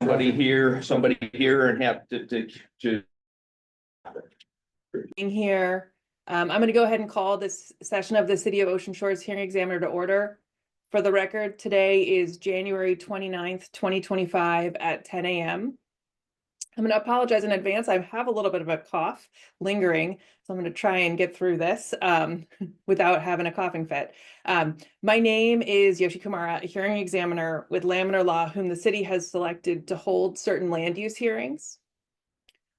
somebody here and have to. Being here. I'm going to go ahead and call this session of the City of Ocean Shores Hearing Examiner to order. For the record, today is January 29th, 2025 at 10 a.m. I'm going to apologize in advance. I have a little bit of a cough lingering, so I'm going to try and get through this without having a coughing fit. My name is Yoshi Kumara, a hearing examiner with Laminar Law, whom the city has selected to hold certain land use hearings.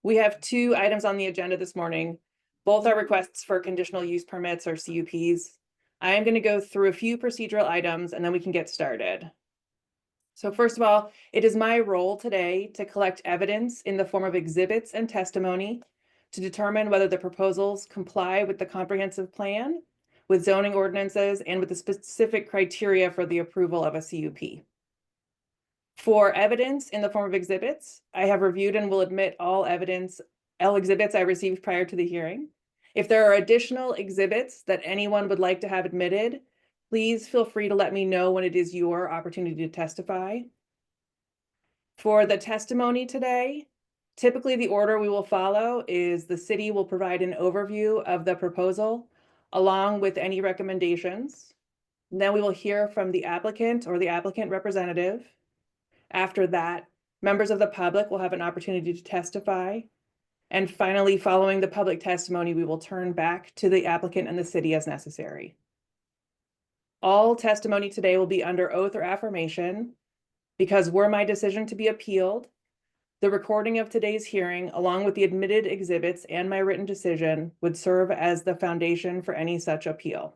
We have two items on the agenda this morning. Both are requests for conditional use permits or CUPs. I am going to go through a few procedural items and then we can get started. So first of all, it is my role today to collect evidence in the form of exhibits and testimony to determine whether the proposals comply with the comprehensive plan, with zoning ordinances, and with the specific criteria for the approval of a CUP. For evidence in the form of exhibits, I have reviewed and will admit all exhibits I received prior to the hearing. If there are additional exhibits that anyone would like to have admitted, please feel free to let me know when it is your opportunity to testify. For the testimony today, typically the order we will follow is the city will provide an overview of the proposal along with any recommendations. And then we will hear from the applicant or the applicant representative. After that, members of the public will have an opportunity to testify. And finally, following the public testimony, we will turn back to the applicant and the city as necessary. All testimony today will be under oath or affirmation because were my decision to be appealed, the recording of today's hearing, along with the admitted exhibits and my written decision, would serve as the foundation for any such appeal.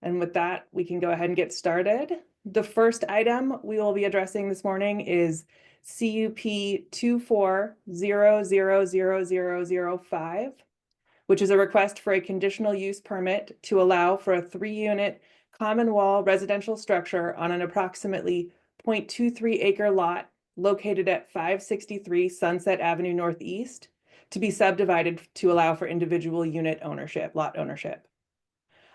And with that, we can go ahead and get started. The first item we will be addressing this morning is CUP24-000005, which is a request for a conditional use permit to allow for a 3-unit common wall residential structure on an approximately 0.23 acre lot located at 563 Sunset Avenue Northeast to be subdivided to allow for individual unit ownership, lot ownership.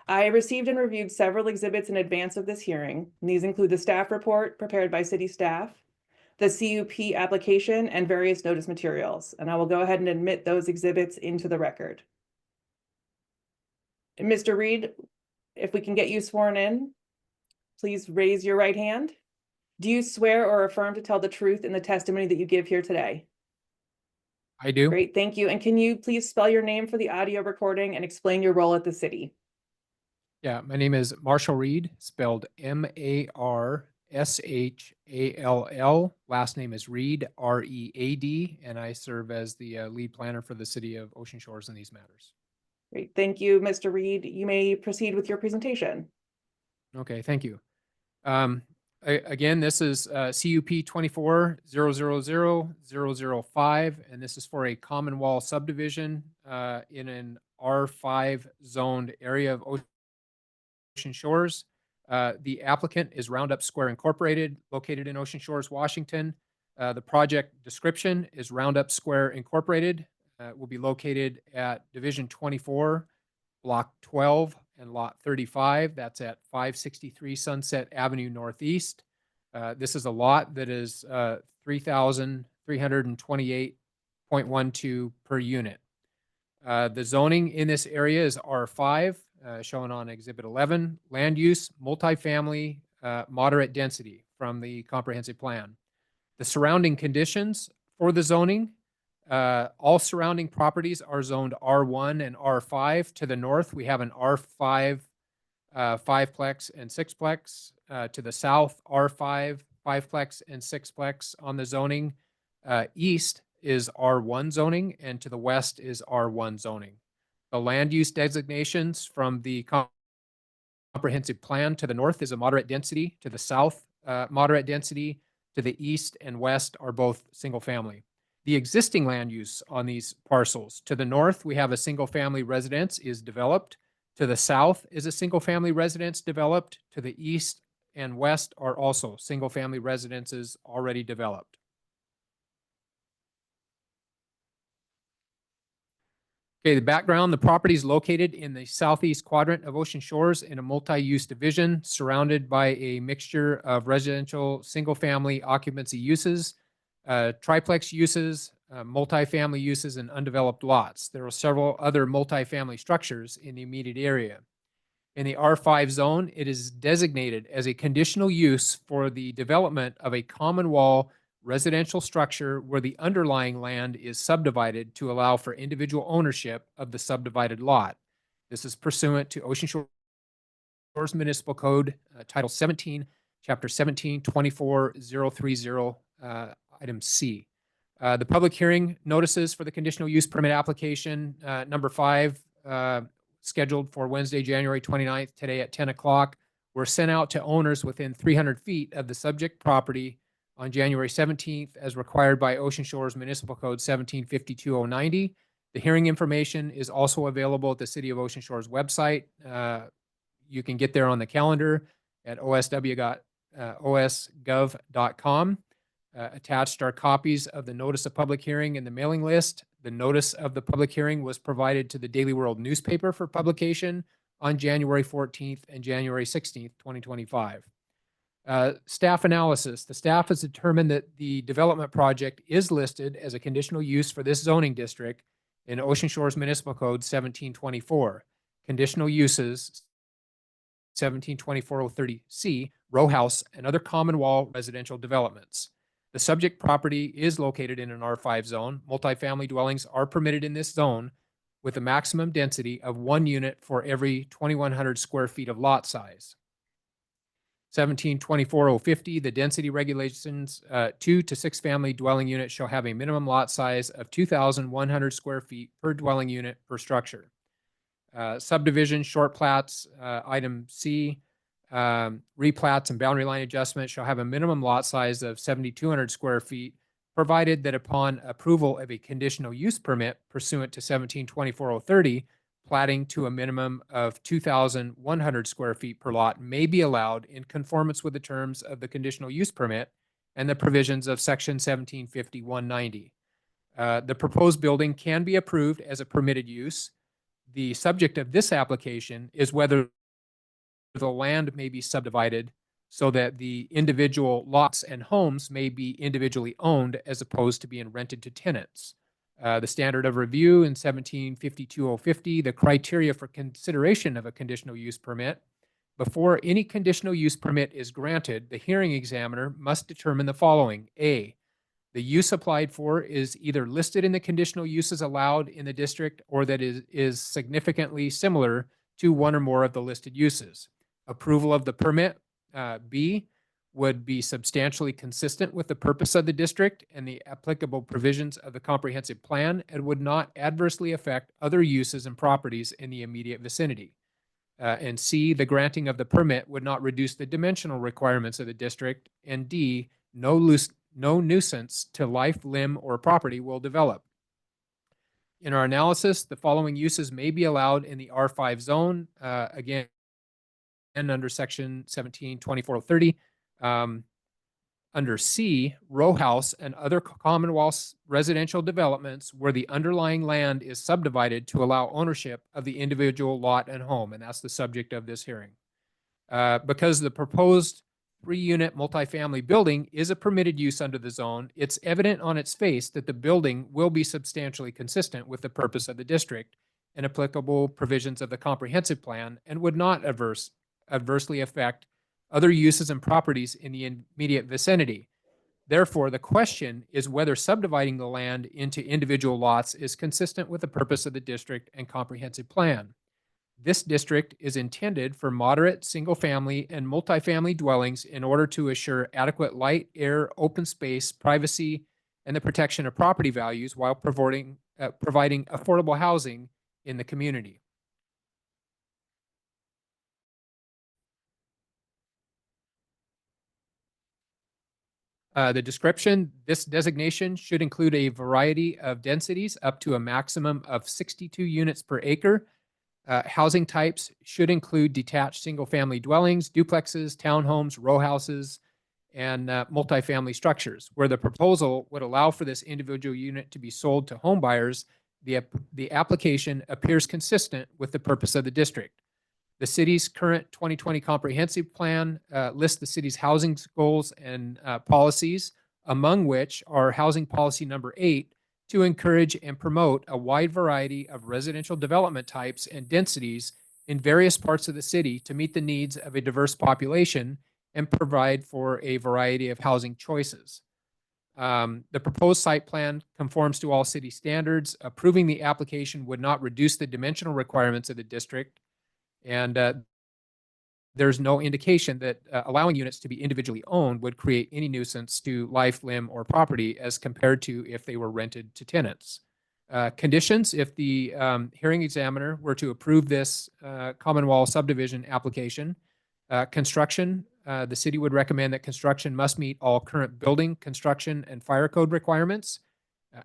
I received and reviewed several exhibits in advance of this hearing. And these include the staff report prepared by city staff, the CUP application, and various notice materials. And I will go ahead and admit those exhibits into the record. And Mr. Reed, if we can get you sworn in, please raise your right hand. Do you swear or affirm to tell the truth in the testimony that you give here today? I do. Great, thank you. And can you please spell your name for the audio recording and explain your role at the city? Yeah, my name is Marshall Reed, spelled M-A-R-S-H-A-L-L. Last name is Reed, R-E-A-D, and I serve as the lead planner for the city of Ocean Shores in these matters. Great, thank you, Mr. Reed. You may proceed with your presentation. Okay, thank you. Again, this is CUP24-000005, and this is for a common wall subdivision in an R5 zoned area of Ocean Shores. The applicant is Roundup Square Incorporated, located in Ocean Shores, Washington. The project description is Roundup Square Incorporated. Will be located at Division 24, Block 12, and Lot 35. That's at 563 Sunset Avenue Northeast. This is a lot that is 3,328.12 per unit. The zoning in this area is R5. Shown on Exhibit 11, land use, multifamily, moderate density from the comprehensive plan. The surrounding conditions for the zoning, all surrounding properties are zoned R1 and R5. To the north, we have an R5 5-plex and 6-plex. To the south, R5 5-plex and 6-plex on the zoning. East is R1 zoning, and to the west is R1 zoning. The land use designations from the comprehensive plan: to the north is a moderate density, to the south, moderate density, to the east and west are both single family. The existing land use on these parcels: to the north, we have a single family residence is developed. To the south is a single family residence developed. To the east and west are also single family residences already developed. Okay, the background, the property is located in the southeast quadrant of Ocean Shores in a multi-use division surrounded by a mixture of residential, single-family occupancy uses, triplex uses, multifamily uses, and undeveloped lots. There are several other multifamily structures in the immediate area. In the R5 zone, it is designated as a conditional use for the development of a common wall residential structure where the underlying land is subdivided to allow for individual ownership of the subdivided lot. This is pursuant to Ocean Shores Municipal Code, Title 17, Chapter 17, 24-0030, Item C. The public hearing notices for the conditional use permit application, number 5, scheduled for Wednesday, January 29th, today at 10 o'clock, were sent out to owners within 300 feet of the subject property on January 17th, as required by Ocean Shores Municipal Code 1752-090. The hearing information is also available at the City of Ocean Shores website. You can get there on the calendar at osw.osgov.com. Attached are copies of the notice of public hearing and the mailing list. The notice of the public hearing was provided to the Daily World newspaper for publication on January 14th and January 16th, 2025. Staff analysis. The staff has determined that the development project is listed as a conditional use for this zoning district in Ocean Shores Municipal Code 1724. Conditional uses 1724-030C, row house, and other common wall residential developments. The subject property is located in an R5 zone. Multifamily dwellings are permitted in this zone with a maximum density of 1 unit for every 2,100 square feet of lot size. 1724-050, the density regulations, 2 to 6 family dwelling units shall have a minimum lot size of 2,100 square feet per dwelling unit per structure. Subdivision, short plats, item C, replats and boundary line adjustments shall have a minimum lot size of 7,200 square feet, provided that upon approval of a conditional use permit pursuant to 1724-030, platting to a minimum of 2,100 square feet per lot may be allowed in conformance with the terms of the conditional use permit and the provisions of section 1750-190. The proposed building can be approved as a permitted use. The subject of this application is whether the land may be subdivided so that the individual lots and homes may be individually owned as opposed to being rented to tenants. The standard of review in 1752-050, the criteria for consideration of a conditional use permit. Before any conditional use permit is granted, the hearing examiner must determine the following. A, the use applied for is either listed in the conditional uses allowed in the district or that is significantly similar to one or more of the listed uses. Approval of the permit, B, would be substantially consistent with the purpose of the district and the applicable provisions of the comprehensive plan and would not adversely affect other uses and properties in the immediate vicinity. And C, the granting of the permit would not reduce the dimensional requirements of the district. And D, no nuisance to life, limb, or property will develop. In our analysis, the following uses may be allowed in the R5 zone. Again, and under section 1724-030, under C, row house and other commonwealth residential developments where the underlying land is subdivided to allow ownership of the individual lot and home, and that's the subject of this hearing. Because the proposed 3-unit multifamily building is a permitted use under the zone, it's evident on its face that the building will be substantially consistent with the purpose of the district and applicable provisions of the comprehensive plan and would not adversely affect other uses and properties in the immediate vicinity. Therefore, the question is whether subdividing the land into individual lots is consistent with the purpose of the district and comprehensive plan. This district is intended for moderate single-family and multifamily dwellings in order to assure adequate light, air, open space, privacy, and the protection of property values while providing affordable housing in the community. The description, this designation should include a variety of densities up to a maximum of 62 units per acre. Housing types should include detached single-family dwellings, duplexes, townhomes, row houses, and multifamily structures. Where the proposal would allow for this individual unit to be sold to home buyers, the application appears consistent with the purpose of the district. The city's current 2020 comprehensive plan lists the city's housing goals and policies, among which are housing policy number 8, to encourage and promote a wide variety of residential development types and densities in various parts of the city to meet the needs of a diverse population and provide for a variety of housing choices. The proposed site plan conforms to all city standards. Approving the application would not reduce the dimensional requirements of the district, and there's no indication that allowing units to be individually owned would create any nuisance to life, limb, or property as compared to if they were rented to tenants. Conditions: if the hearing examiner were to approve this common wall subdivision application, construction, the city would recommend that construction must meet all current building, construction, and fire code requirements.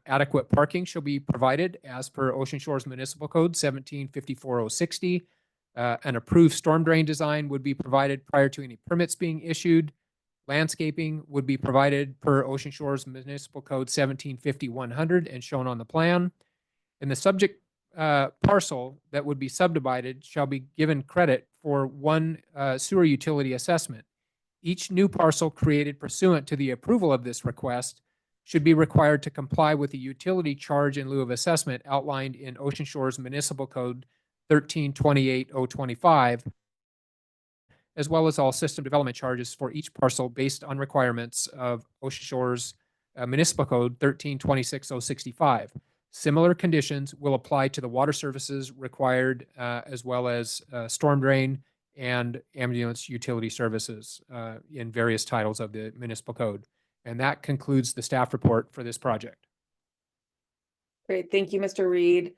Adequate parking shall be provided as per Ocean Shores Municipal Code 17-54-0060. An approved storm drain design would be provided prior to any permits being issued. Landscaping would be provided per Ocean Shores Municipal Code 17-50-100 and shown on the plan. And the subject parcel that would be subdivided shall be given credit for one sewer utility assessment. Each new parcel created pursuant to the approval of this request should be required to comply with the utility charge in lieu of assessment outlined in Ocean Shores Municipal Code 13-28-025, as well as all system development charges for each parcel based on requirements of Ocean Shores Municipal Code 13-26-065. Similar conditions will apply to the water services required, as well as storm drain and ambulance utility services in various titles of the municipal code. And that concludes the staff report for this project. Great, thank you, Mr. Reed.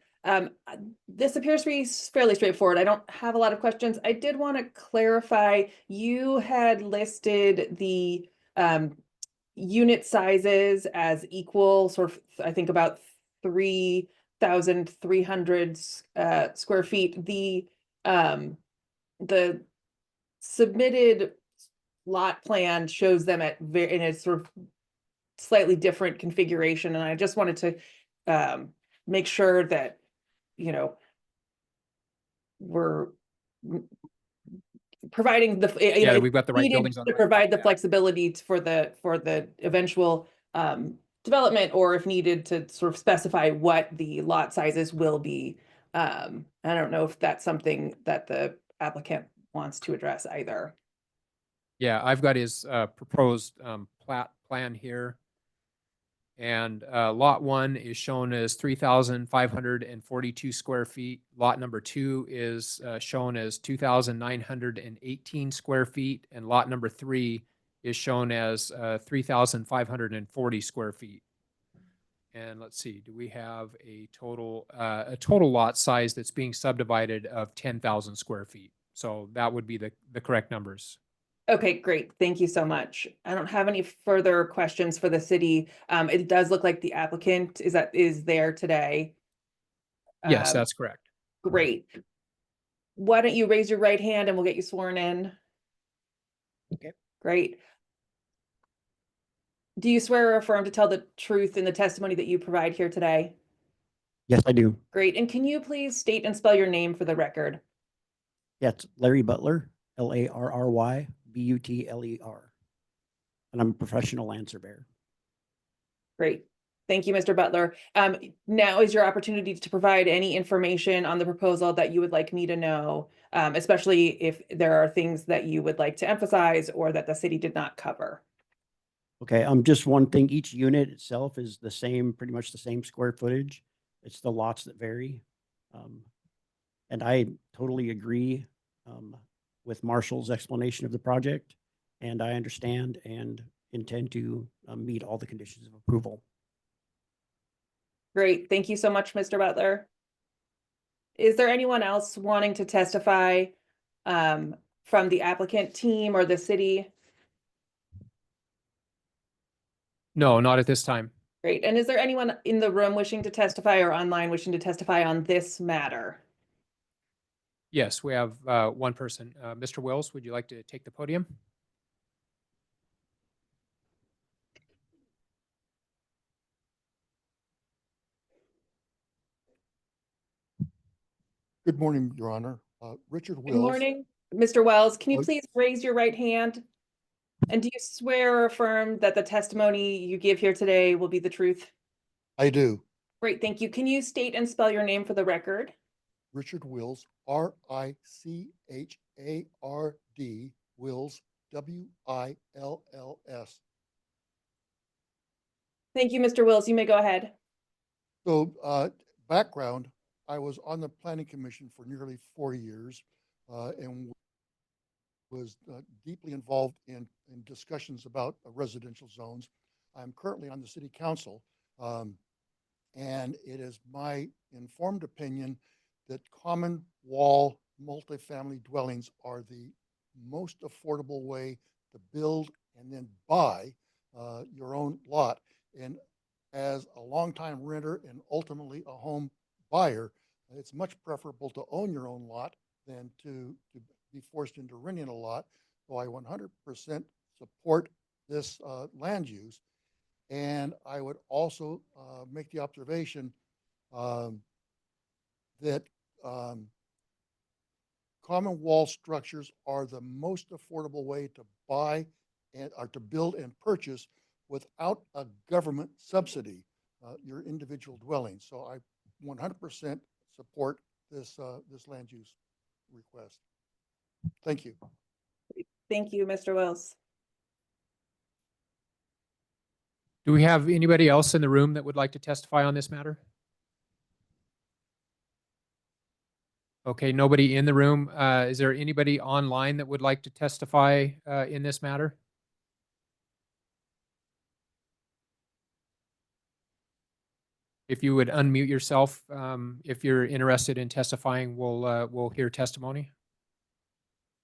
This appears to be fairly straightforward. I don't have a lot of questions. I did want to clarify, you had listed the unit sizes as equal, sort of, I think about 3,300 square feet. The submitted lot plan shows them in a sort of slightly different configuration, and I just wanted to make sure that, you know, we're providing the Yeah, we've got the right needed buildings on the to right provide the yeah. flexibility for the eventual development, or if needed to sort of specify what the lot sizes will be. I don't know if that's something that the applicant wants to address either. Yeah, I've got his proposed plan here. And lot 1 is shown as 3,542 square feet. Lot number 2 is shown as 2,918 square feet. And lot number 3 is shown as 3,540 square feet. And let's see, do we have a total lot size that's being subdivided of 10,000 square feet? So that would be the correct numbers. Okay, great. Thank you so much. I don't have any further questions for the city. It does look like the applicant is there today. Yes, that's correct. Great. Why don't you raise your right hand and we'll get you sworn in? Okay. Great. Do you swear or affirm to tell the truth in the testimony that you provide here today? Yes, I do. Great. And can you please state and spell your name for the record? Yeah, it's Larry Butler, Larrybutler. And I'm a professional land surveyor. Great. Thank you, Mr. Butler. Now is your opportunity to provide any information on the proposal that you would like me to know, especially if there are things that you would like to emphasize or that the city did not cover. Okay, just one thing, each unit itself is the same, pretty much the same square footage. It's the lots that vary. And I totally agree with Marshall's explanation of the project, and I understand and intend to meet all the conditions of approval. Great. Thank you so much, Mr. Butler. Is there anyone else wanting to testify from the applicant team or the city? No, not at this time. Great. And is there anyone in the room wishing to testify or online wishing to testify on this matter? Yes, we have one person. Mr. Wills, would you like to take the podium? Good morning, Your Honor. Richard Good Wills. morning, Mr. Wells. Can you Oh. please raise your right hand? And do you swear or affirm that the testimony you give here today will be the truth? I do. Great, thank you. Can you state and spell your name for the record? Richard Wills, Richard, Wills, Wills. Thank you, Mr. Wills. You may go ahead. So, background, I was on the Planning Commission for nearly 4 years and was deeply involved in discussions about residential zones. I'm currently on the City Council, and it is my informed opinion that common wall multifamily dwellings are the most affordable way to build and then buy your own lot. And as a longtime renter and ultimately a home buyer, it's much preferable to own your own lot than to be forced into renting a lot. So I 100% support this land use. And I would also make the observation that common wall structures are the most affordable way to buy and or to build and purchase without a government subsidy your individual dwelling. So I 100% support this this land use request. Thank you. Thank you, Mr. Wills. Do we have anybody else in the room that would like to testify on this matter? Okay, nobody in the room. Is there anybody online that would like to testify in this matter? If you would unmute yourself, if you're interested in testifying, we'll hear testimony.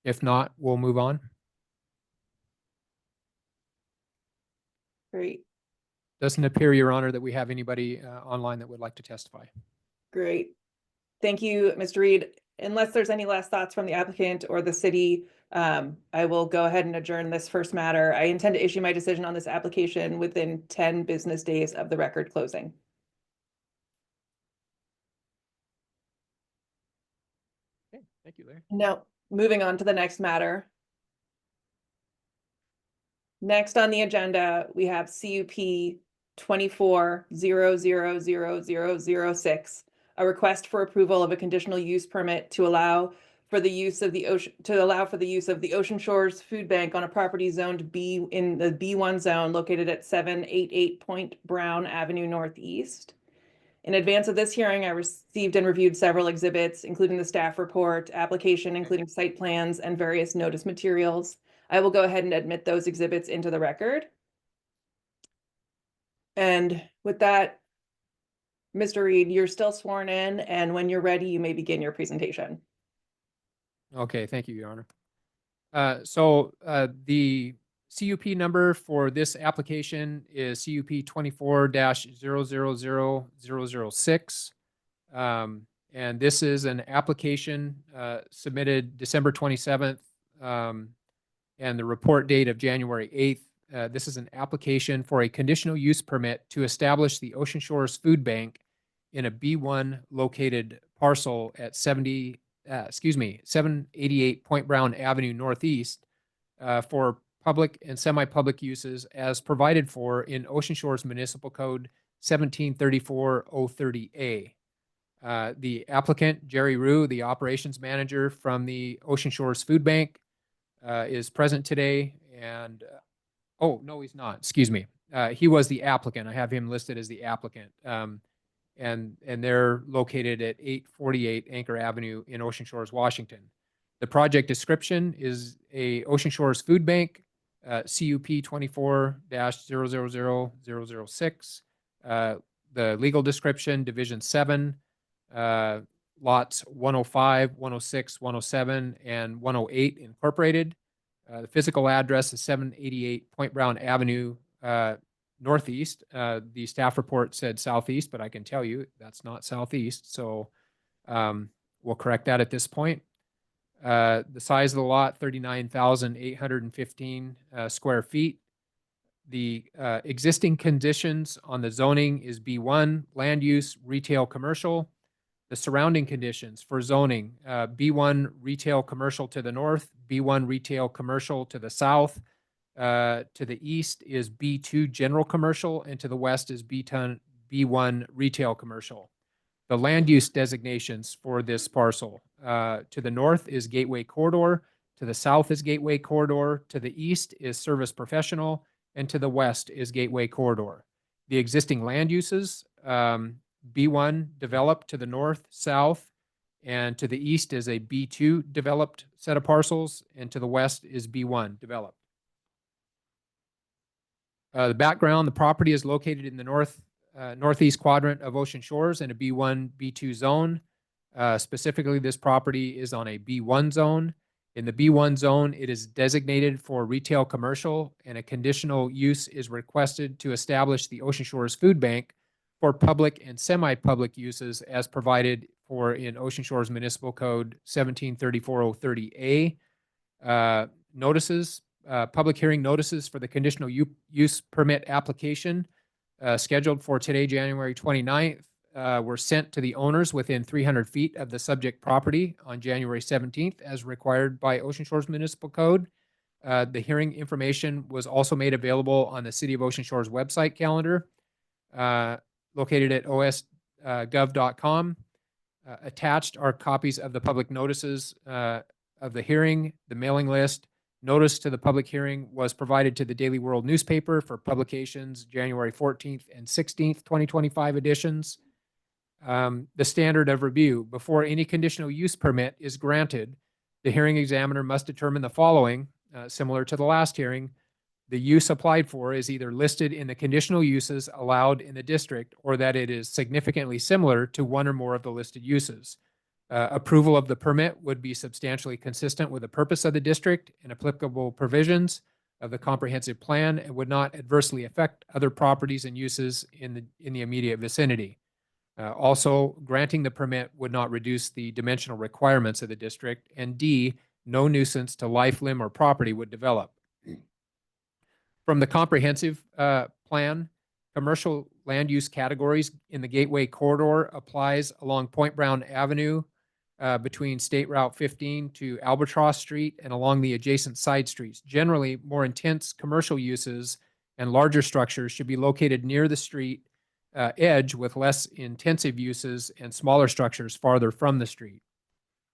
If not, we'll move on. Great, Doesn't appear, Your Honor, that we have anybody online that would like to testify. great. Thank you, Mr. Reed. Unless there's any last thoughts from the applicant or the city, I will go ahead and adjourn this first matter. I intend to issue my decision on this application within 10 business days of the record closing. Okay, thank you, Larry. Now, moving on to the next matter. Next on the agenda, we have CUP 24-000006, a request for approval of a conditional use permit to allow for the use of the Ocean Shores Food Bank on a property zoned B in the B1 zone located at 788 Point Brown Avenue Northeast. In advance of this hearing, I received and reviewed several exhibits, including the staff report, application, including site plans, and various notice materials. I will go ahead and admit those exhibits into the record. And with that, Mr. Reed, you're still sworn in, and when you're ready, you may begin your presentation. Okay, thank you, Your Honor. The CUP number for this application is CUP 24-000006. And this is an application submitted December 27th and the report date of January 8th. This is an application for a conditional use permit to establish the Ocean Shores Food Bank in a B1 located parcel at 788 Point Brown Avenue Northeast for public and semi-public uses as provided for in Ocean Shores Municipal Code 1734-030A. The applicant, Jerry Rue, the operations manager from the Ocean Shores Food Bank, is present today. And, oh, no, he's not. Excuse me. He was the applicant. I have him listed as the applicant. And they're located at 848 Anchor Avenue in Ocean Shores, Washington. The project description is a Ocean Shores Food Bank, CUP 24-000006. The legal description, Division 7, lots 105, 106, 107, and 108 incorporated. The physical address is 788 Point Brown Avenue, Northeast. The staff report said Southeast, but I can tell you that's not Southeast. So we'll correct that at this point. The size of the lot, 39,815 square feet. The existing conditions on the zoning is B1, land use, retail, commercial. The surrounding conditions for zoning, B1 retail commercial to the north, B1 retail commercial to the south. To the east is B2 general commercial, and to the west is B1 retail commercial. The land use designations for this parcel, to the north is Gateway Corridor, to the south is Gateway Corridor, to the east is Service Professional, and to the west is Gateway Corridor. The existing land uses, B1 developed to the north, south, and to the east is a B2 developed set of parcels, and to the west is B1 developed. The background, the property is located in the northeast quadrant of Ocean Shores in a B1, B2 zone. Specifically, this property is on a B1 zone. In the B1 zone, it is designated for retail commercial, and a conditional use is requested to establish the Ocean Shores Food Bank for public and semi-public uses as provided for in Ocean Shores Municipal Code 1734-030A. Notices, public hearing notices for the conditional use permit application scheduled for today, January 29th, were sent to the owners within 300 feet of the subject property on January 17th as required by Ocean Shores Municipal Code. The hearing information was also made available on the City of Ocean Shores website calendar, located at osgov.com. Attached are copies of the public notices of the hearing, the mailing list. Notice to the public hearing was provided to the Daily World newspaper for publications January 14th and 16th, 2025 editions. The standard of review. Before any conditional use permit is granted, the hearing examiner must determine the following, similar to the last hearing. The use applied for is either listed in the conditional uses allowed in the district or that it is significantly similar to one or more of the listed uses. Approval of the permit would be substantially consistent with the purpose of the district and applicable provisions of the comprehensive plan and would not adversely affect other properties and uses in the immediate vicinity. Also, granting the permit would not reduce the dimensional requirements of the district. And D, no nuisance to life, limb, or property would develop. From the comprehensive plan, commercial land use categories in the Gateway Corridor applies along Point Brown Avenue between State Route 15 to Albatross Street and along the adjacent side streets. Generally, more intense commercial uses and larger structures should be located near the street edge with less intensive uses and smaller structures farther from the street.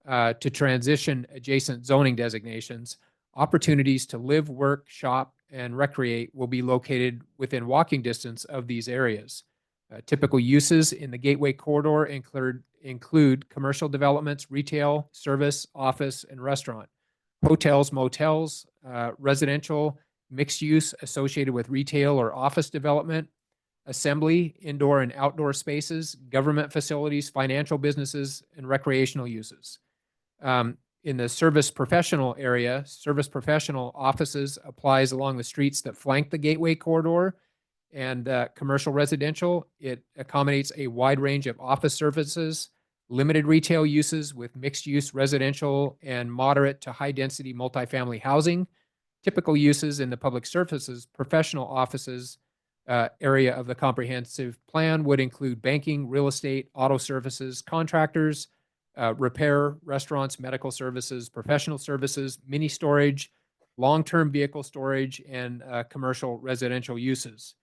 To transition adjacent zoning designations, opportunities to live, work, shop, and recreate will be located within walking distance of these areas. Typical uses in the Gateway Corridor include commercial developments, retail, service, office, and restaurant, hotels, motels, residential, mixed use associated with retail or office development, assembly, indoor and outdoor spaces, government facilities, financial businesses, and recreational uses. In the service professional area, service professional offices applies along the streets that flank the Gateway Corridor, and commercial residential, it accommodates a wide range of office services, limited retail uses with mixed use residential and moderate to high density multifamily housing. Typical uses in the public services professional offices area of the comprehensive plan would include banking, real estate, auto services, contractors, repair, restaurants, medical services, professional services, mini storage, long-term vehicle storage, and commercial residential uses.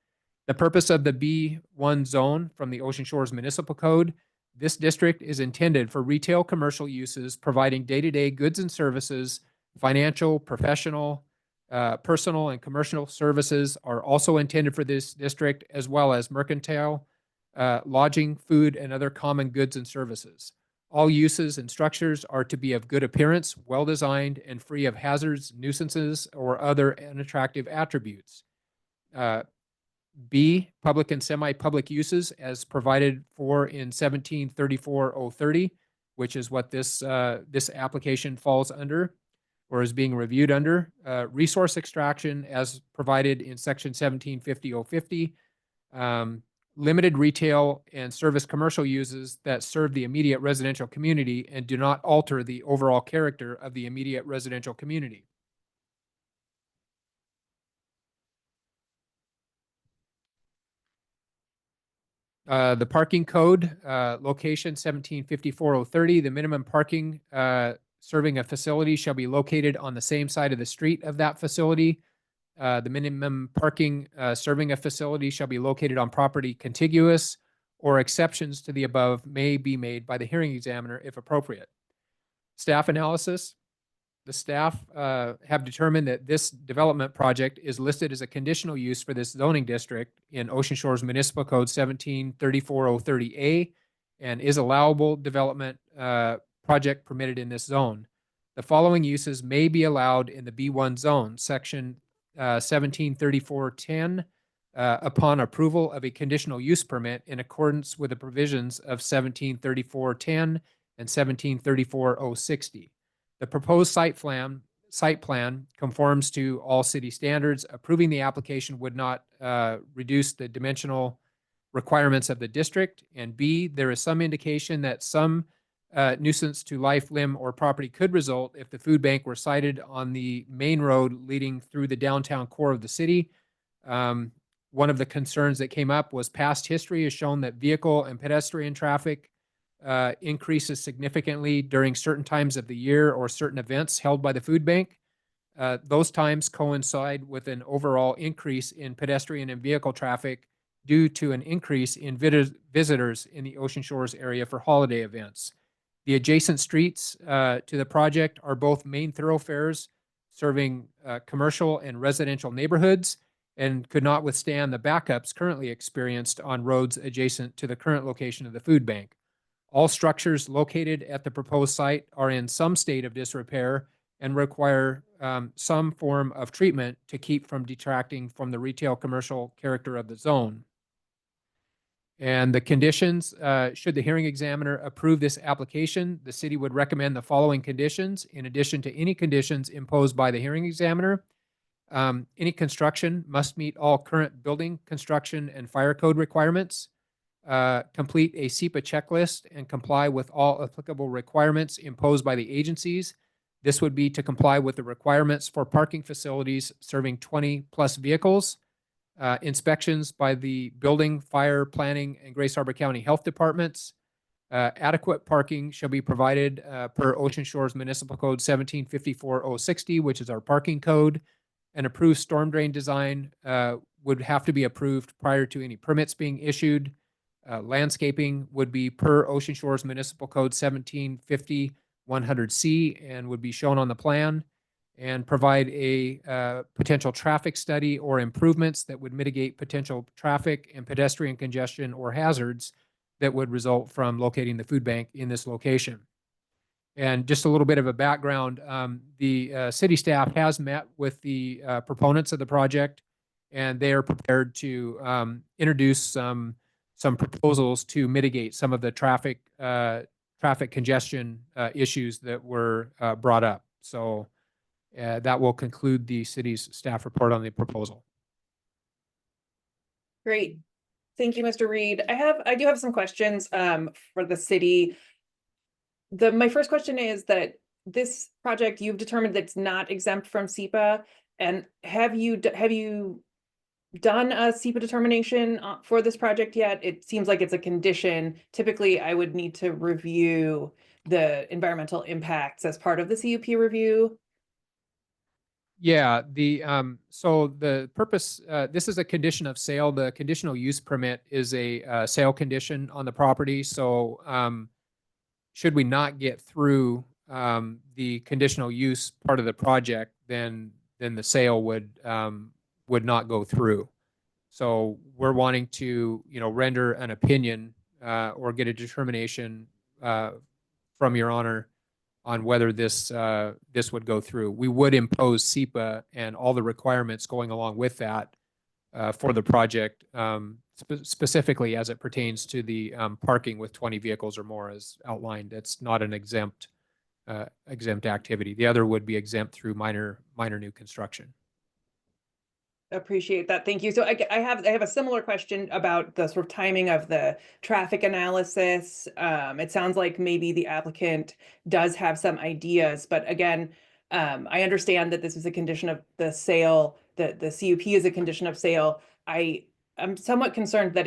The purpose of the B1 zone from the Ocean Shores Municipal Code, this district is intended for retail commercial uses, providing day-to-day goods and services, financial, professional, personal, and commercial services are also intended for this district, as well as mercantile, lodging, food, and other common goods and services. All uses and structures are to be of good appearance, well-designed, and free of hazards, nuisances, or other unattractive attributes. B, public and semi-public uses as provided for in 1734-030, which is what this application falls under or is being reviewed under. Resource extraction as provided in section 1750-050. Limited retail and service commercial uses that serve the immediate residential community and do not alter the overall character of the immediate residential community. The parking code, location 1754-030, the minimum parking serving a facility shall be located on the same side of the street of that facility. The minimum parking serving a facility shall be located on property contiguous, or exceptions to the above may be made by the hearing examiner if appropriate. Staff analysis. The staff have determined that this development project is listed as a conditional use for this zoning district in Ocean Shores Municipal Code 17-34-030A and is allowable development project permitted in this zone. The following uses may be allowed in the B1 zone, section 1734-10, upon approval of a conditional use permit in accordance with the provisions of 1734-10 and 1734-060. The proposed site plan conforms to all city standards. Approving the application would not reduce the dimensional requirements of the district. And B, there is some indication that some nuisance to life, limb, or property could result if the food bank were sited on the main road leading through the downtown core of the city. One of the concerns that came up was past history has shown that vehicle and pedestrian traffic increases significantly during certain times of the year or certain events held by the food bank. Those times coincide with an overall increase in pedestrian and vehicle traffic due to an increase in visitors in the Ocean Shores area for holiday events. The adjacent streets to the project are both main thoroughfares serving commercial and residential neighborhoods and could not withstand the backups currently experienced on roads adjacent to the current location of the food bank. All structures located at the proposed site are in some state of disrepair and require some form of treatment to keep from detracting from the retail commercial character of the zone. And the conditions, should the hearing examiner approve this application, the city would recommend the following conditions in addition to any conditions imposed by the hearing examiner. Any construction must meet all current building, construction, and fire code requirements. Complete a SEPA checklist and comply with all applicable requirements imposed by the agencies. This would be to comply with the requirements for parking facilities serving 20 plus vehicles, inspections by the building, fire, planning, and Grace Harbor County Health Departments. Adequate parking shall be provided per Ocean Shores Municipal Code 1754-060, which is our parking code. An approved storm drain design would have to be approved prior to any permits being issued. Landscaping would be per Ocean Shores Municipal Code 1750-100C and would be shown on the plan, and provide a potential traffic study or improvements that would mitigate potential traffic and pedestrian congestion or hazards that would result from locating the food bank in this location. And just a little bit of a background, the city staff has met with the proponents of the project, and they are prepared to introduce some proposals to mitigate some of the traffic congestion issues that were brought up. So that will conclude the city's staff report on the proposal. Great. Thank you, Mr. Reed. I do have some questions for the city. My first question is that this project, you've determined that it's not exempt from SEPA, and have you done a SEPA determination for this project yet? It seems like it's a condition. Typically, I would need to review the environmental impacts as part of the CUP review. Yeah, so the purpose, this is a condition of sale. The conditional use permit is a sale condition on the property. So should we not get through the conditional use part of the project, then the sale would not go through. So we're wanting to, render an opinion or get a determination from Your Honor on whether this would go through. We would impose SEPA and all the requirements going along with that for the project, specifically as it pertains to the parking with 20 vehicles or more as outlined. It's not an exempt activity. The other would be exempt through minor new construction. Appreciate that. Thank you. So I have a similar question about the sort of timing of the traffic analysis. It sounds like maybe the applicant does have some ideas, but again, I understand that this is a condition of the sale, that the CUP is a condition of sale. I'm somewhat concerned that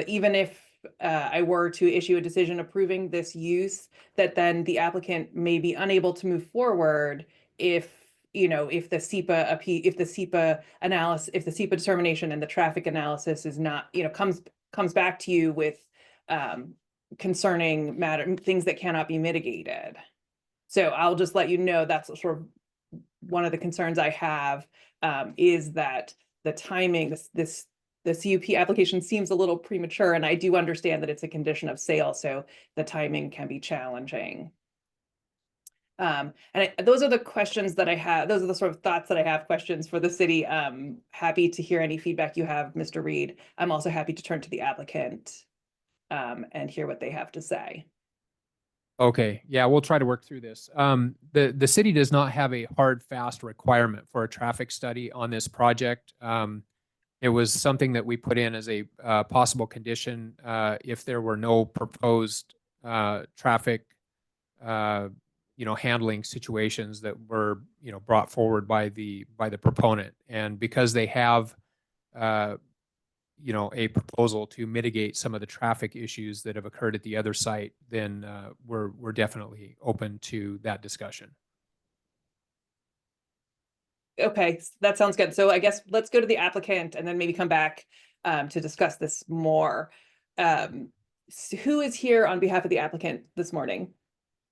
even if I were to issue a decision approving this use, that then the applicant may be unable to move forward if, if the SEPA analysis, if the SEPA determination and the traffic analysis is not, comes back to you with concerning things that cannot be mitigated. So I'll just let you know that's sort of one of the concerns I have, is that the timing, the CUP application seems a little premature, and I do understand that it's a condition of sale, so the timing can be challenging. Those are the questions that I have. Those are the sort of thoughts that I have, questions for the city. Happy to hear any feedback you have, Mr. Reed. I'm also happy to turn to the applicant and hear what they have to say. Okay, yeah, we'll try to work through this. The city does not have a hard, fast requirement for a traffic study on this project. It was something that we put in as a possible condition if there were no proposed traffic, handling situations that were, brought forward by the proponent. And because they have, a proposal to mitigate some of the traffic issues that have occurred at the other site, then we're definitely open to that discussion. Okay, that sounds good. So I guess let's go to the applicant and then maybe come back to discuss this more. So who is here on behalf of the applicant this morning?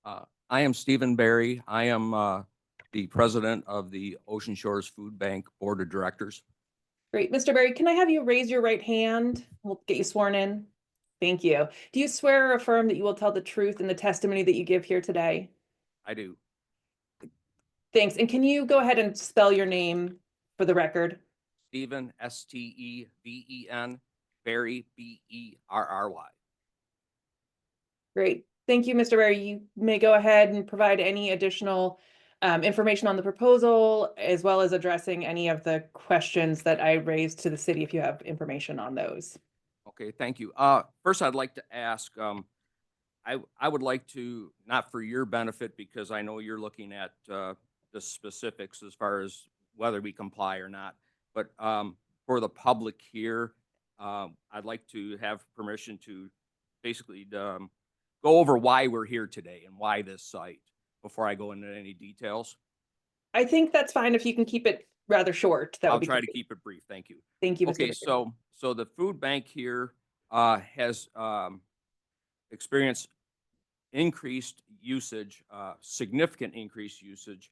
I am Stephen Barry. I am the president of the Ocean Shores Food Bank Board of Directors. Great. Mr. Barry, can I have you raise your right hand? We'll get you sworn in. Thank you. Do you swear or affirm that you will tell the truth in the testimony that you give here today? I do. Thanks. And can you go ahead and spell your name for the record? Stephen, S-T-E-V-E-N, Barry, B-E-R-R-Y. Great. Thank you, Mr. Barry. You may go ahead and provide any additional information on the proposal, as well as addressing any of the questions that I raised to the city if you have information on those. Okay, thank you. First, I'd like to ask, I would like to, not for your benefit, because I know you're looking at the specifics as far as whether we comply or not, but for the public here, I'd like to have permission to basically go over why we're here today and why this site before I go into any details. I think that's fine if you can keep it rather short. That I'll would be try great. to keep it brief. Thank you. Thank you, Mr. Okay, Barry. so the food bank here has experienced increased usage, significant increased usage.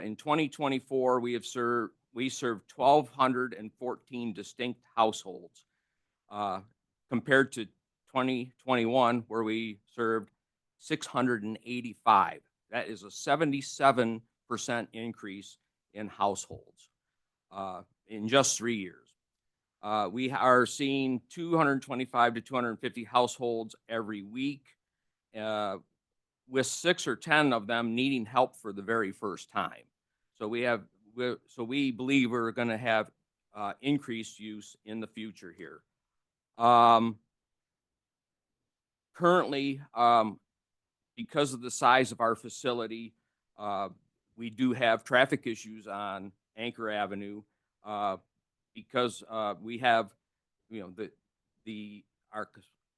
In 2024, we served 1,214 distinct households, compared to 2021, where we served 685. That is a 77% increase in households in just 3 years. We are seeing 225 to 250 households every week, with 6 or 10 of them needing help for the very first time. So we believe we're going to have increased use in the future here. Currently, because of the size of our facility, we do have traffic issues on Anchor Avenue because we have, our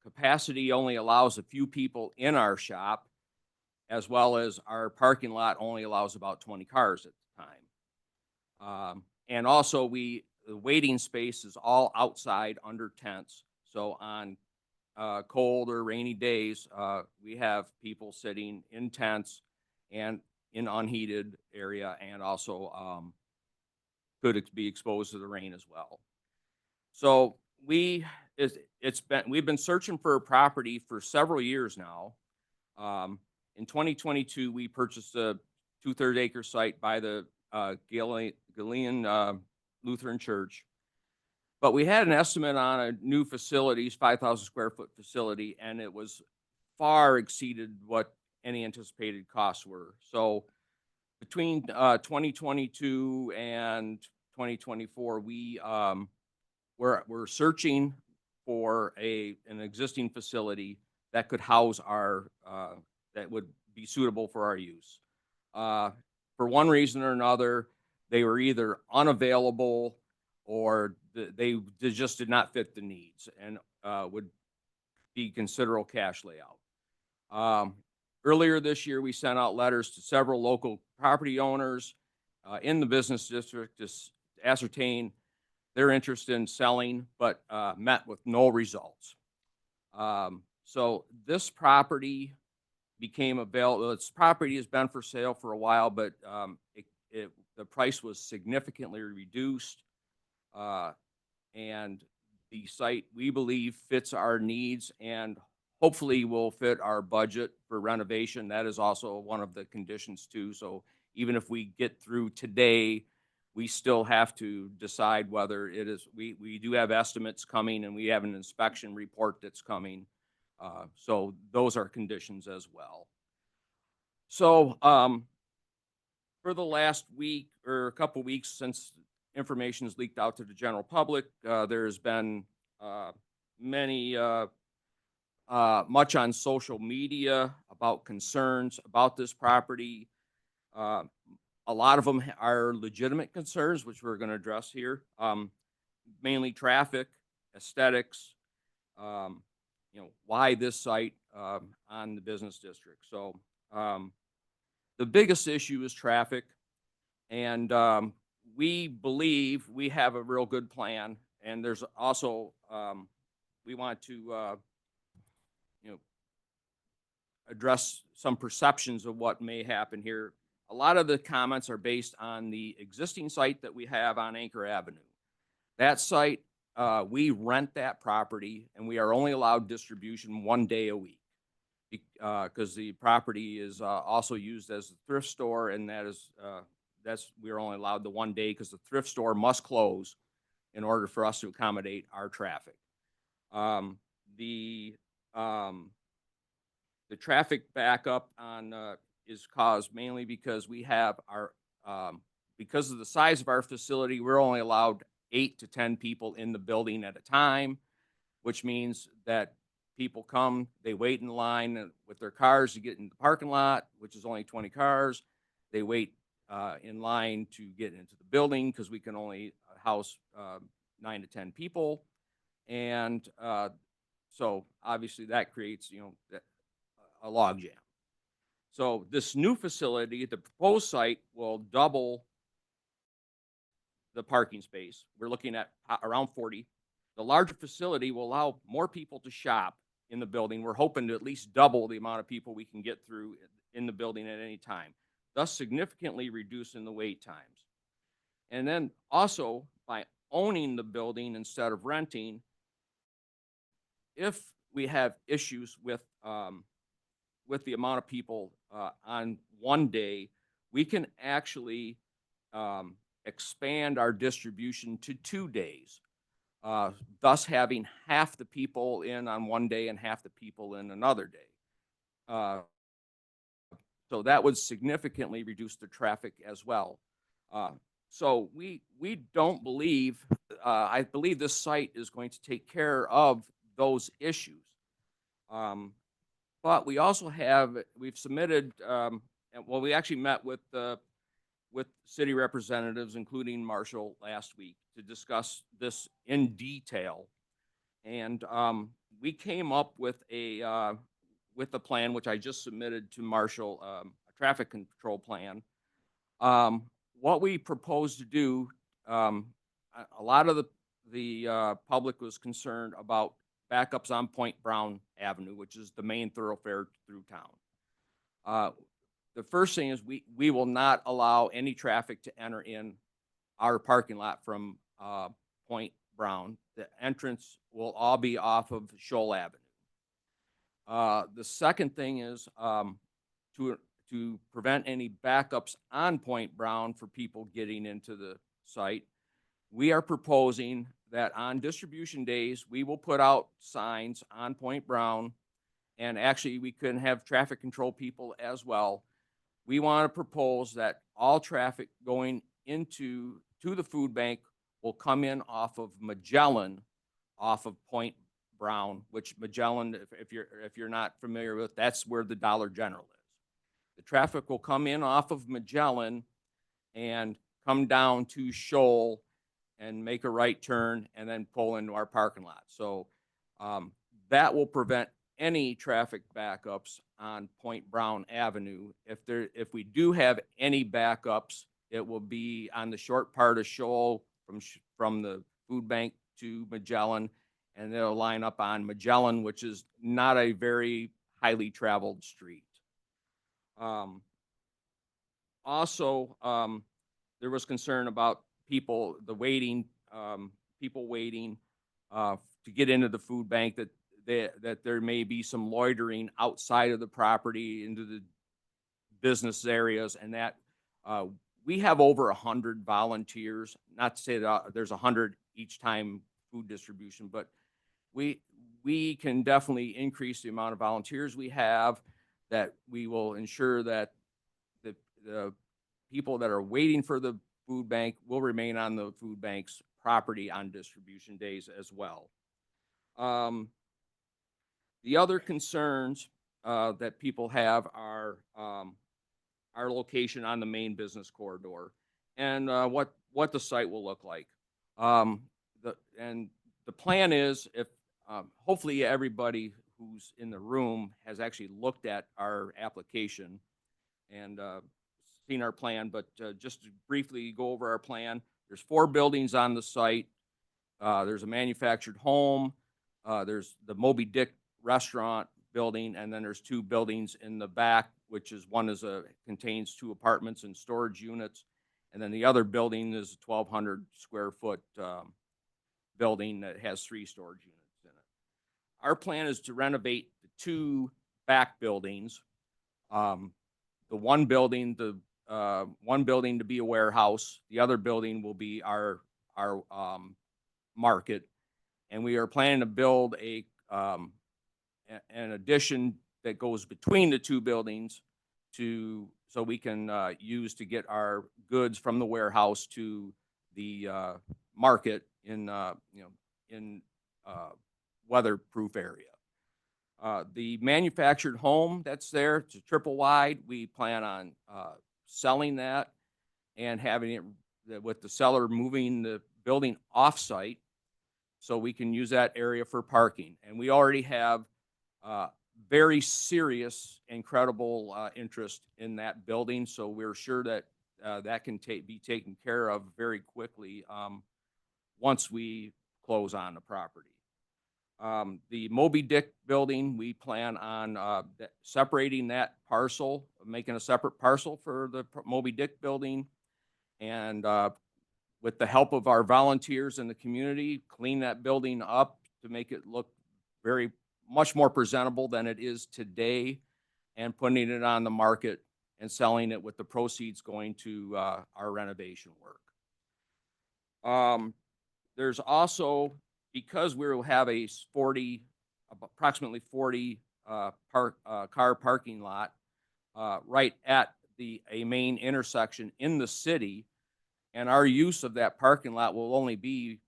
capacity only allows a few people in our shop, as well as our parking lot only allows about 20 cars at the time. And also the waiting space is all outside under tents. So on cold or rainy days, we have people sitting in tents and in unheated area, and also could be exposed to the rain as well. So we've been searching for a property for several years now. In 2022, we purchased a 2/3 acre site by the Galilean Lutheran Church. But we had an estimate on a new facility, 5,000 square foot facility, and it was far exceeded what any anticipated costs were. So between 2022 and 2024, we're searching for an existing facility that could house that would be suitable for our use. For one reason or another, they were either unavailable or they just did not fit the needs and would be considerable cash layout. Earlier this year, we sent out letters to several local property owners in the business district to ascertain their interest in selling, but met with no results. So this property became available. Its property has been for sale for a while, but the price was significantly reduced. And the site, we believe, fits our needs and hopefully will fit our budget for renovation. That is also one of the conditions too. So even if we get through today, we still have to decide whether it is, we do have estimates coming and we have an inspection report that's coming. So those are conditions as well. So for the last week or a couple weeks since information is leaked out to the general public, there's been much on social media about concerns about this property. A lot of them are legitimate concerns, which we're going to address here. Mainly traffic, aesthetics, why this site on the business district. So the biggest issue is traffic, and we believe we have a real good plan. And there's also we want to address some perceptions of what may happen here. A lot of the comments are based on the existing site that we have on Anchor Avenue. That site, we rent that property, and we are only allowed distribution 1 day a week because the property is also used as a thrift store, and we are only allowed the 1 day because the thrift store must close in order for us to accommodate our traffic. The traffic backup on is caused mainly because we have because of the size of our facility, we're only allowed 8 to 10 people in the building at a time, which means that people come, they wait in line with their cars to get in the parking lot, which is only 20 cars. They wait in line to get into the building because we can only house 9 to 10 people. And so obviously that creates, a logjam. So this new facility, the proposed site, will double the parking space. We're looking at around 40. The larger facility will allow more people to shop in the building. We're hoping to at least double the amount of people we can get through in the building at any time, thus significantly reducing the wait times. And then also by owning the building instead of renting, if we have issues with the amount of people on 1 day, we can actually expand our distribution to 2 days, thus having half the people in on 1 day and half the people in another day. So that would significantly reduce the traffic as well. So we don't believe, I believe this site is going to take care of those issues. But we also we've submitted, we actually met with city representatives, including Marshall, last week to discuss this in detail. And we came up with a plan, which I just submitted to Marshall, a traffic control plan. What we propose to do, a lot of the public was concerned about backups on Point Brown Avenue, which is the main thoroughfare through town. The first thing is we will not allow any traffic to enter in our parking lot from Point Brown. The entrance will all be off of Shoal Avenue. The second thing is to prevent any backups on Point Brown for people getting into the site. We are proposing that on distribution days, we will put out signs on Point Brown, and actually we can have traffic control people as well. We want to propose that all traffic going to the food bank will come in off of Magellan, off of Point Brown, which Magellan, if you're not familiar with, that's where the Dollar General is. The traffic will come in off of Magellan and come down to Shoal and make a right turn and then pull into our parking lot. So that will prevent any traffic backups on Point Brown Avenue. If we do have any backups, it will be on the short part of Shoal from the food bank to Magellan, and they'll line up on Magellan, which is not a very highly traveled street. Also, there was concern about people waiting to get into the food bank, that there may be some loitering outside of the property into the business areas, and that we have over 100 volunteers. Not to say that there's 100 each time food distribution, but we can definitely increase the amount of volunteers we have, that we will ensure that the people that are waiting for the food bank will remain on the food bank's property on distribution days as well. The other concerns that people have are our location on the main business corridor, and what the site will look like. The plan is, if hopefully everybody who's in the room has actually looked at our application and seen our plan, but just to briefly go over our plan, there's 4 buildings on the site. There's a manufactured home, there's the Moby Dick restaurant building, and then there's 2 buildings in the back, which is one contains 2 apartments and storage units, and then the other building is a 1,200 square foot building that has 3 storage units in it. Our plan is to renovate the 2 back buildings. The one building to be a warehouse. The other building will be our market, and we are planning to build an addition that goes between the 2 buildings so we can use to get our goods from the warehouse to the market in weatherproof area. The manufactured home that's there, it's a triple wide. We plan on selling that and having it with the seller moving the building off-site so we can use that area for parking. And we already have very serious, incredible interest in that building, so we're sure that that can be taken care of very quickly once we close on the property. The Moby Dick building, we plan on separating that parcel, making a separate parcel for the Moby Dick building, and with the help of our volunteers in the community, clean that building up to make it look much more presentable than it is today, and putting it on the market and selling it with the proceeds going to our renovation work. There's also, because we will have approximately 40 car parking lot right at a main intersection in the city, and our use of that parking lot will only be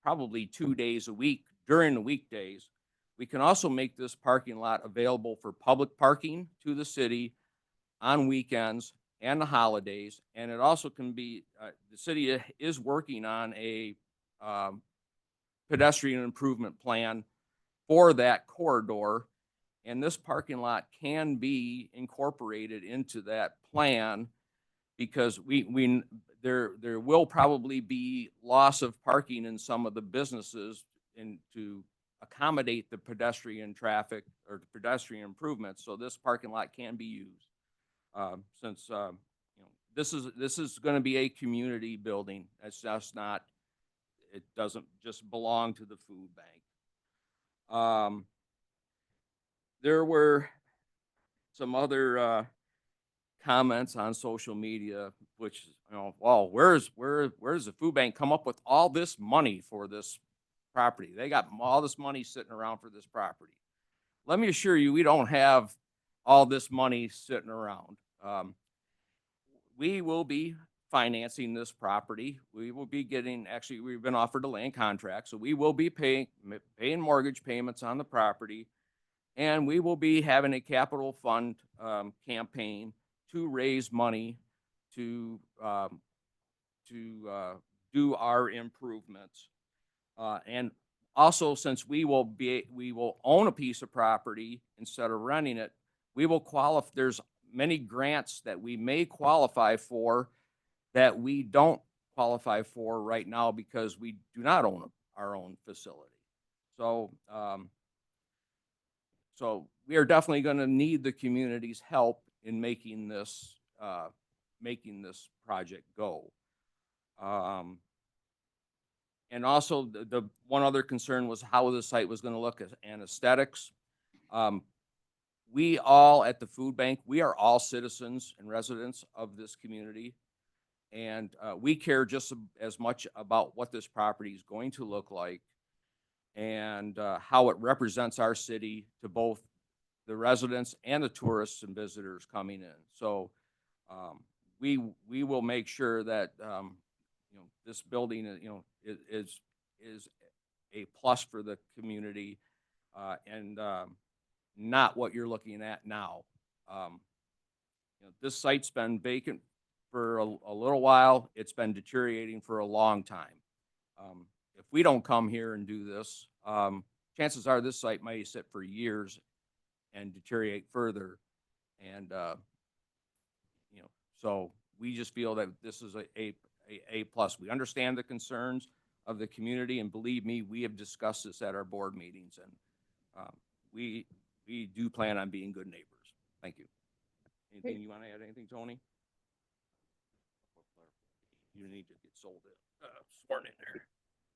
probably 2 days a week during the weekdays. We can also make this parking lot available for public parking to the city on weekends and the holidays, and it also can be, the city is working on a pedestrian improvement plan for that corridor, and this parking lot can be incorporated into that plan, because there will probably be loss of parking in some of the businesses to accommodate the pedestrian traffic or the pedestrian improvements. So this parking lot can be used, since this is going to be a community building. It's just not. It doesn't just belong to the food bank. There were some other comments on social media, which, well, where's the food bank come up with all this money for this property? They got all this money sitting around for this property. Let me assure you, we don't have all this money sitting around. We will be financing this property. We will be actually, we've been offered a land contract, so we will be paying mortgage payments on the property, and we will be having a capital fund campaign to raise money to do our improvements. And Also, since we will own a piece of property instead of renting it, we will qualify, there's many grants that we may qualify for that we don't qualify for right now because we do not own our own facility. So, so we are definitely going to need the community's help in making this project go. And also the one other concern was how the site was going to look and aesthetics. We all at the food bank, we are all citizens and residents of this community. And we care just as much about what this property is going to look like and how it represents our city to both the residents and the tourists and visitors coming in. So we will make sure that you know, this building is a plus for the community and not what you're looking at now. You know, this site's been vacant for a little while. It's been deteriorating for a long time. If we don't come here and do this, chances are this site might sit for years and deteriorate further. And, you know, so we just feel that this is a plus. We understand the concerns of the community, and believe me, we have discussed this at our board meetings, and we do plan on being good neighbors. Thank you. Anything you want to add? Anything, Tony? You need to get sworn in there.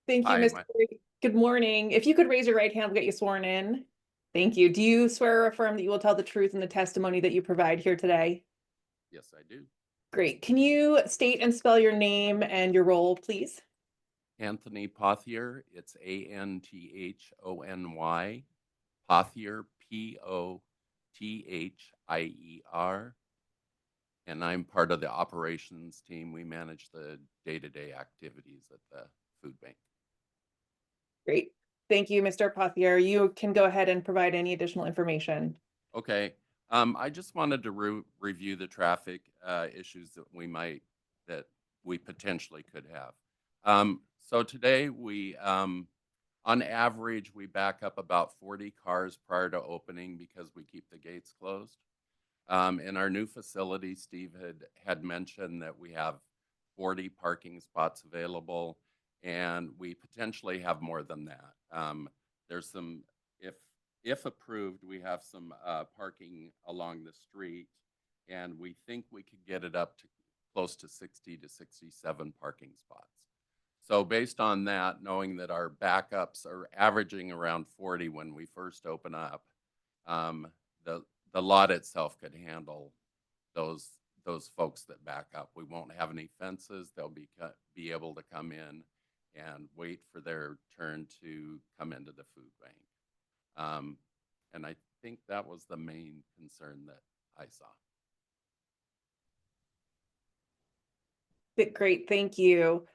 Thank you, Hi, Mr. Reed. Good morning. If you could raise your right hand, we'll get you sworn in. Thank you. Do you swear or affirm that you will tell the truth in the testimony that you provide here today? Yes, I do. Great. Can you state and spell your name and your role, please? Anthony Pothier. It's Anthony. Pothier, Pothier. And I'm part of the operations team. We manage the day-to-day activities at the food bank. Great. Thank you, Mr. Pothier. You can go ahead and provide any additional information. Okay. I just wanted to review the traffic issues that we potentially could have. So today we, on average, we back up about 40 cars prior to opening because we keep the gates closed. In our new facility, Steve had mentioned that we have 40 parking spots available, and we potentially have more than that. There's some, if approved, we have some parking along the street, and we think we could get it up to close to 60 to 67 parking spots. So based on that, knowing that our backups are averaging around 40 when we first open up, the lot itself could handle those folks that back up. We won't have any fences. They'll be able to come in and wait for their turn to come into the food bank. And I think that was the main concern that I saw. Great, thank you.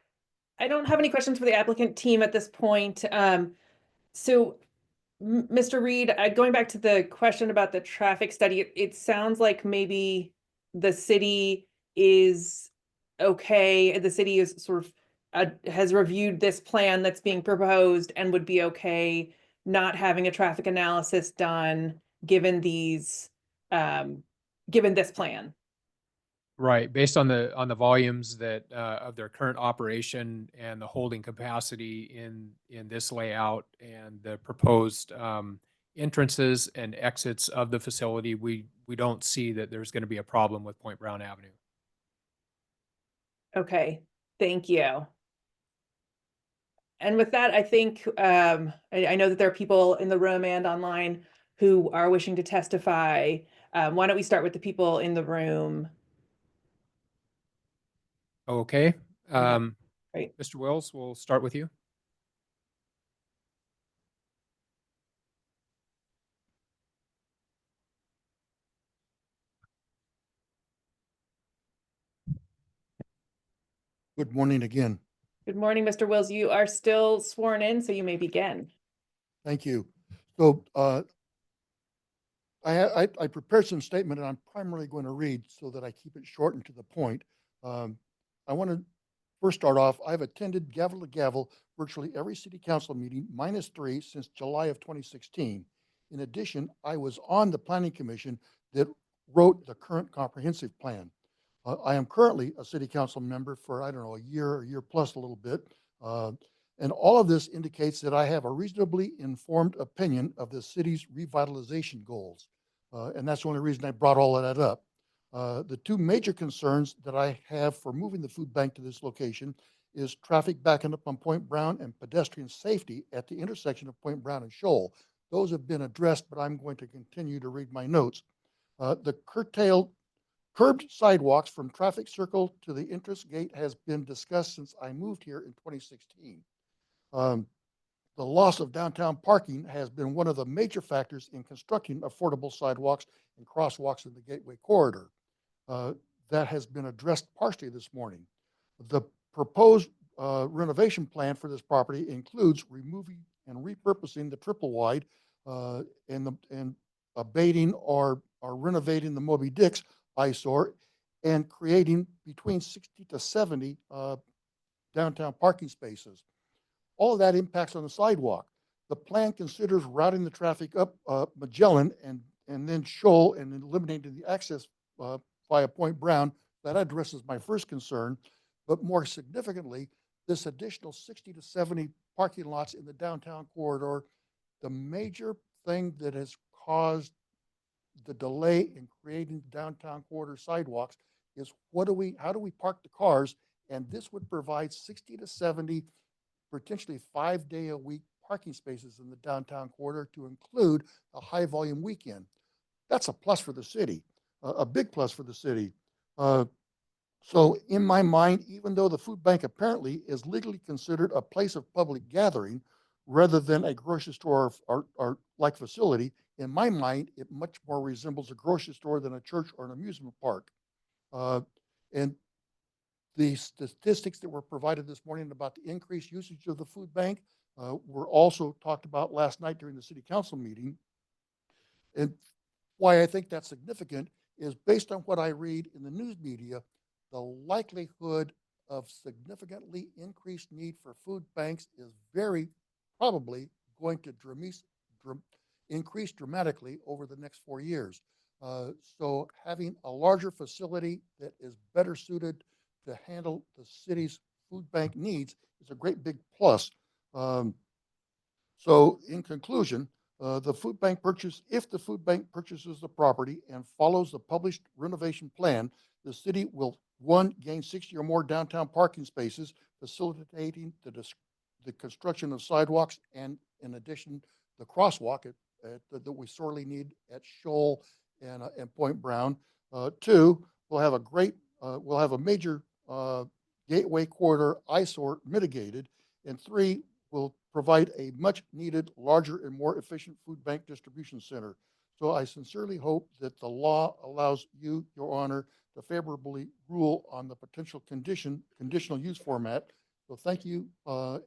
I don't have any questions for the applicant team at this point. So, Mr. Reed, going back to the question about the traffic study, it sounds like maybe the city is okay. The city is sort of has reviewed this plan that's being proposed and would be okay not having a traffic analysis done given these, given this plan. Right, based on the volumes that of their current operation and the holding capacity in this layout and the proposed entrances and exits of the facility, we don't see that there's going to be a problem with Point Brown Avenue. Okay, thank you. And with that, I think I know that there are people in the room and online who are wishing to testify. Why don't we start with the people in the room? Okay. Great. Mr. Wills, we'll start with you. Good morning again. Good morning, Mr. Wills. You are still sworn in, so you may begin. Thank you. So I prepared some statement, and I'm primarily going to read so that I keep it short and to the point. I want to first start off, I've attended gavel to gavel virtually every city council meeting -3 since July of 2016. In addition, I was on the planning commission that wrote the current comprehensive plan. I am currently a city council member for, I don't know, a year plus a little bit. And all of this indicates that I have a reasonably informed opinion of the city's revitalization goals. And that's the only reason I brought all of that up. The two major concerns that I have for moving the food bank to this location is traffic backing up on Point Brown and pedestrian safety at the intersection of Point Brown and Shoal. Those have been addressed, but I'm going to continue to read my notes. The curbed sidewalks from traffic circle to the entrance gate has been discussed since I moved here in 2016. The loss of downtown parking has been one of the major factors in constructing affordable sidewalks and crosswalks in the Gateway Corridor. That has been addressed partially this morning. The proposed renovation plan for this property includes removing and repurposing the triple wide and abating or renovating the Moby Dick's eyesore and creating between 60 to 70 downtown parking spaces. All of that impacts on the sidewalk. The plan considers routing the traffic up Magellan and then Shoal and eliminating the access via Point Brown. That addresses my first concern. But more significantly, this additional 60 to 70 parking lots in the downtown corridor, the major thing that has caused the delay in creating downtown corridor sidewalks is how do we park the cars? And this would provide 60 to 70 potentially 5-day-a-week parking spaces in the downtown corridor to include a high volume weekend. That's a plus for the city, a big plus for the city. So in my mind, even though the food bank apparently is legally considered a place of public gathering rather than a grocery store or like facility, in my mind, it much more resembles a grocery store than a church or an amusement park. And the statistics that were provided this morning about the increased usage of the food bank were also talked about last night during the city council meeting. And why I think that's significant is based on what I read in the news media, the likelihood of significantly increased need for food banks is very probably going to increase dramatically over the next 4 years. So having a larger facility that is better suited to handle the city's food bank needs is a great big plus. So in conclusion, if the food bank purchases the property and follows the published renovation plan, the city will, one, gain 60 or more downtown parking spaces, facilitating the construction of sidewalks and, in addition, the crosswalk that we sorely need at Shoal and Point Brown. Two, we'll have a major Gateway Corridor eyesore mitigated. And three, will provide a much needed, larger and more efficient food bank distribution center. So I sincerely hope that the law allows you, Your Honor, to favorably rule on the potential conditional use format. So thank you.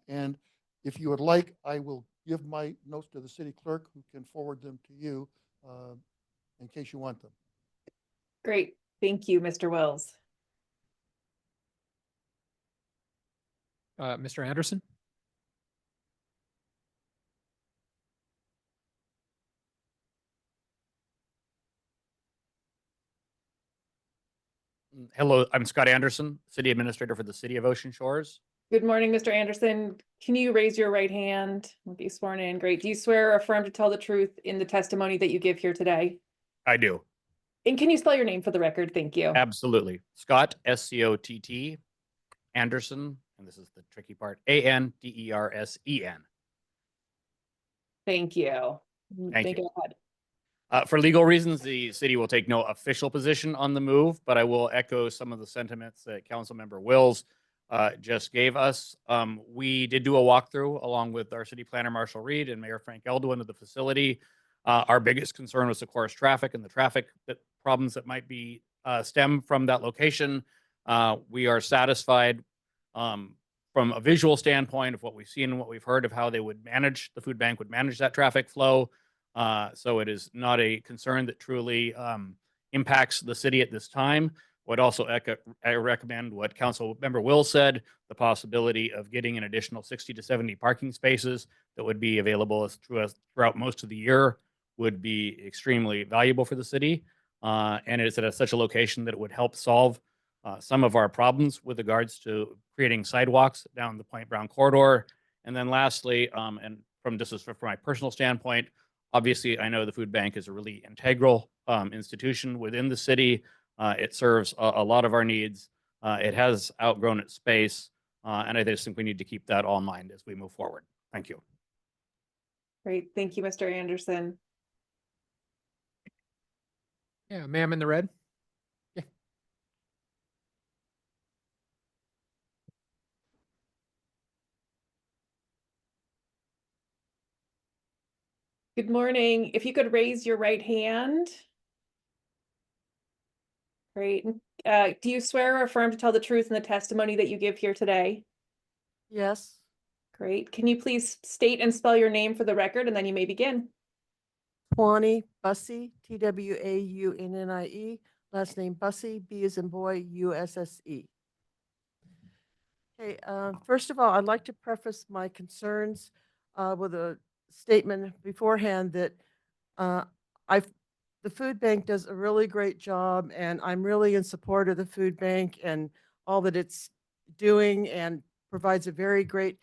And if you would like, I will give my notes to the city clerk, who can forward them to you in case you want them. Great. Thank you, Mr. Wells. Mr. Anderson? Hello, I'm Scott Anderson, City Administrator for the City of Ocean Shores. Good morning, Mr. Anderson. Can you raise your right hand? We'll be sworn in. Great. Do you swear or affirm to tell the truth in the testimony that you give here today? I do. And can you spell your name for the record? Thank you. Absolutely. Scott, S-C-O-T-T, Anderson, and this is the tricky part, A-N-D-E-R-S-E-N. Thank you. Thank you. Go ahead. For legal reasons, the city will take no official position on the move, but I will echo some of the sentiments that Councilmember Wills just gave us. We did do a walkthrough along with our city planner, Marshall Reed, and Mayor Frank Eldwin of the facility. Our biggest concern was, of course, traffic and the traffic problems that might be stem from that location. We are satisfied from a visual standpoint of what we've seen and what we've heard of how they would manage, the food bank would manage that traffic flow. So it is not a concern that truly impacts the city at this time. Would also I recommend what Council Member Will said, the possibility of getting an additional 60 to 70 parking spaces that would be available throughout most of the year would be extremely valuable for the city. And it's at such a location that it would help solve some of our problems with regards to creating sidewalks down the Point Brown corridor. And then lastly, and this is from my personal standpoint, obviously I know the food bank is a really integral institution within the city. It serves a lot of our needs. It has outgrown its space. And I just think we need to keep that all in mind as we move forward. Thank you. Great. Thank you, Mr. Anderson. Yeah, ma'am in the red. Yeah. Good morning. If you could raise your right hand. Great. Do you swear or affirm to tell the truth in the testimony that you give here today? Yes. Great. Can you please state and spell your name for the record, and then you may begin? Tawny Bussey, Twaunnie, last name Bussey, B as in boy, USSE. Okay, first of all, I'd like to preface my concerns with a statement beforehand that the food bank does a really great job, and I'm really in support of the food bank and all that it's doing, and provides a very great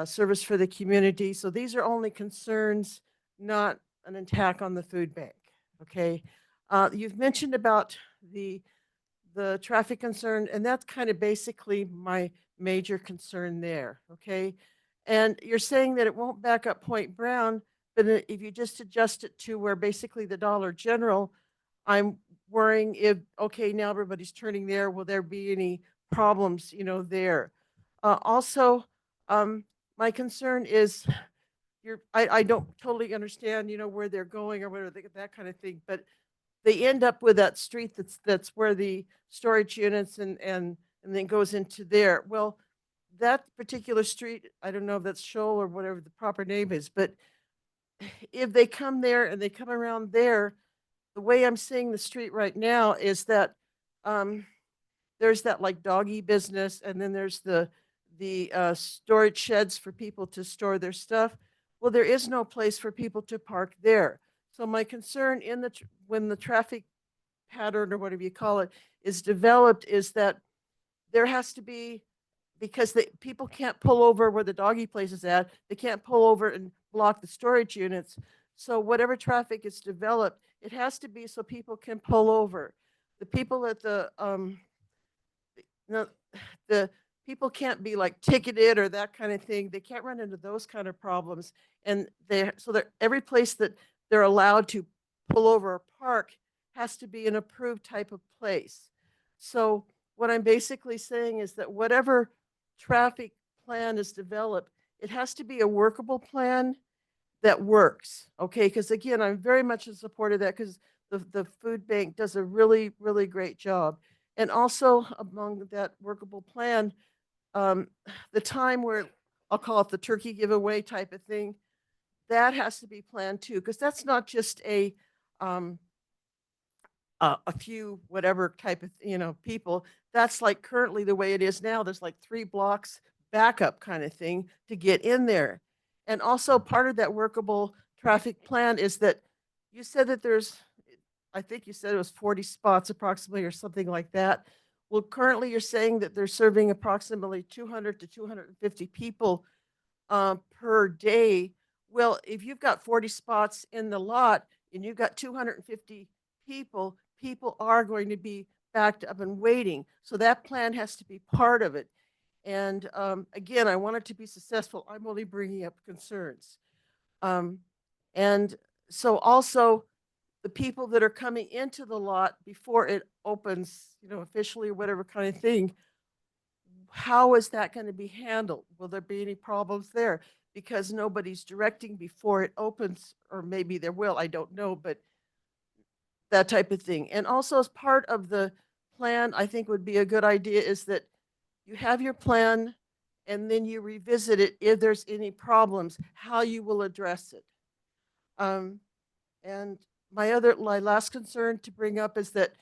service for the community. So these are only concerns, not an attack on the food bank. Okay, you've mentioned about the traffic concern, and that's kind of basically my major concern there. Okay, and you're saying that it won't back up Point Brown, but if you just adjust it to where basically the Dollar General, I'm worrying if, okay, now everybody's turning there, will there be any problems, there? Also, my concern is I don't totally understand, where they're going or whatever, that kind of thing, but they end up with that street that's where the storage units and then goes into there. Well, that particular street, I don't know if that's Shoal or whatever the proper name is, but if they come there and they come around there, the way I'm seeing the street right now is that there's that like doggy business, and then there's the storage sheds for people to store their stuff. Well, there is no place for people to park there. So my concern when the traffic pattern or whatever you call it is developed is that there has to be, because people can't pull over where the doggy place is at. They can't pull over and block the storage units. So whatever traffic is developed, it has to be so people can pull over. The people at the people can't be like ticketed or that kind of thing. They can't run into those kind of problems. And every place that they're allowed to pull over or park has to be an approved type of place. So what I'm basically saying is that whatever traffic plan is developed, it has to be a workable plan that works. Okay, because again, I'm very much in support of that, because the food bank does a really, really great job. And also among that workable plan, the time where I'll call it the turkey giveaway type of thing, that has to be planned too, because that's not just a few whatever type of people. That's like currently the way it is now. There's like 3 blocks backup kind of thing to get in there. And also part of that workable traffic plan is that you said that I think you said it was 40 spots approximately or something like that. Well, currently you're saying that they're serving approximately 200 to 250 people per day. Well, if you've got 40 spots in the lot and you've got 250 people, people are going to be backed up and waiting. So that plan has to be part of it. And again, I want it to be successful. I'm only bringing up concerns. And so also the people that are coming into the lot before it opens, officially or whatever kind of thing, how is that going to be handled? Will there be any problems there? Because nobody's directing before it opens, or maybe there will, I don't know, but that type of thing. And also as part of the plan, I think would be a good idea is that you have your plan and then you revisit it if there's any problems, how you will address it. And my last concern to bring up is that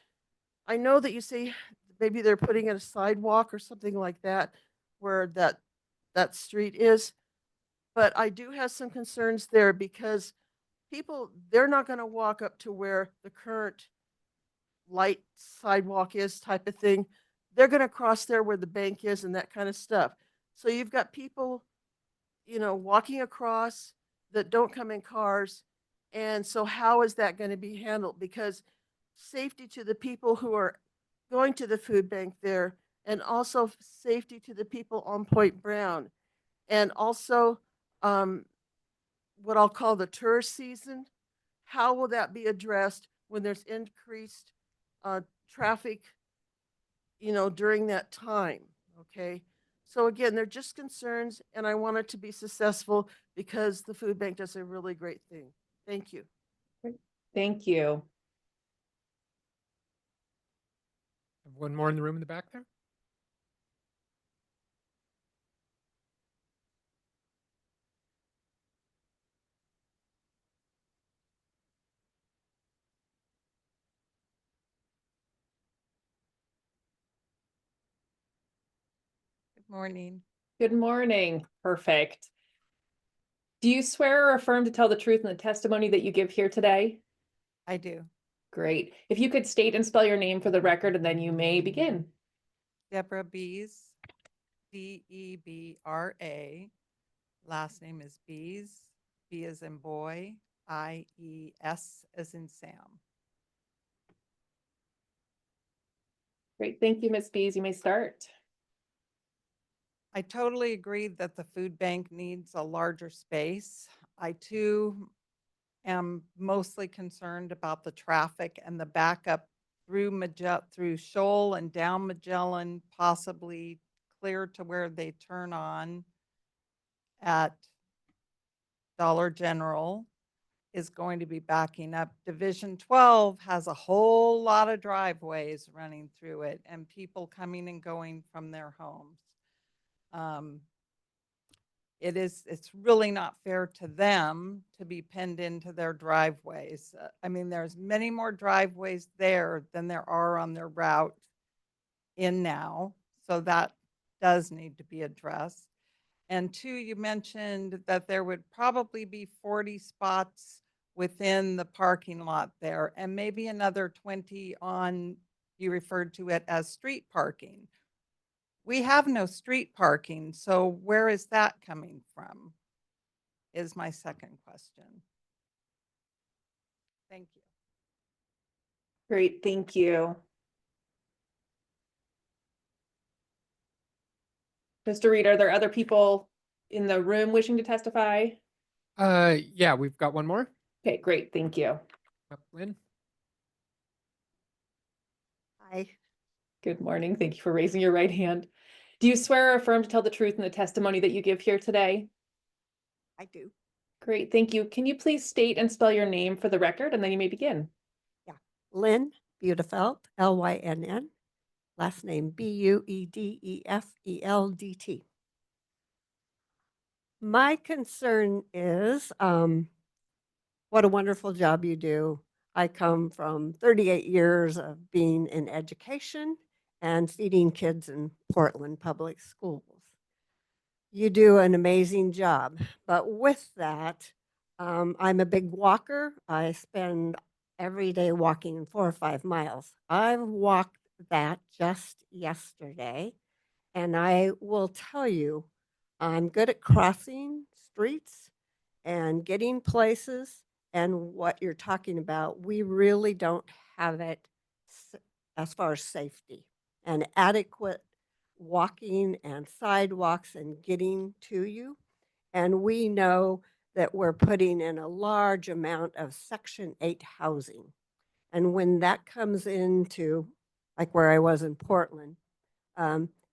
I know that you say maybe they're putting in a sidewalk or something like that where that street is. But I do have some concerns there because people, they're not gonna walk up to where the current light sidewalk is type of thing. They're gonna cross there where the bank is and that kind of stuff. So you've got people, walking across that don't come in cars. And so how is that gonna be handled? Because safety to the people who are going to the food bank there, and also safety to the people on Point Brown. And also, um, what I'll call the tourist season. How will that be addressed when there's increased traffic, during that time? Okay. So again, they're just concerns, and I want it to be successful because the food bank does a really great thing. Thank you. Thank you. One more in the room in the back there. Good morning. Good morning. Perfect. Do you swear or affirm to tell the truth in the testimony that you give here today? I do. Great. If you could state and spell your name for the record, and then you may begin. Deborah Bees, Debra. Last name is Bees, B as in boy, IES as in Sam. Great. Thank you, Ms. Bees. You may start. I totally agree that the food bank needs a larger space. I too am mostly concerned about the traffic and the backup through Shoal and down Magellan, possibly clear to where they turn on at Dollar General is going to be backing up. Division 12 has a whole lot of driveways running through it and people coming and going from their homes. It's really not fair to them to be penned into their driveways. I mean, there's many more driveways there than there are on their route in now. So that does need to be addressed. And two, you mentioned that there would probably be 40 spots within the parking lot there and maybe another 20 on, you referred to it as street parking. We have no street parking, so where is that coming from? Is my second question. Thank you. Great. Thank you. Mr. Reed, are there other people in the room wishing to testify? Yeah, we've got one more. Okay, great. Thank you. Lynn. Hi, Good morning. Thank you for raising your right hand. Do you swear or affirm to tell the truth in the testimony that you give here today? I do. Great. Thank you. Can you please state and spell your name for the record, and then you may begin. Lynn Budefeld, Lynn. Last name Buedefeld. My concern is what a wonderful job you do. I come from 38 years of being in education and feeding kids in Portland public schools. You do an amazing job, but with that, I'm a big walker. I spend every day walking 4 or 5 miles. I've walked that just yesterday, and I will tell you, I'm good at crossing streets and getting places. And what you're talking about, we really don't have it as far as safety and adequate walking and sidewalks and getting to you. And we know that we're putting in a large amount of Section 8 housing. And when that comes into, like where I was in Portland,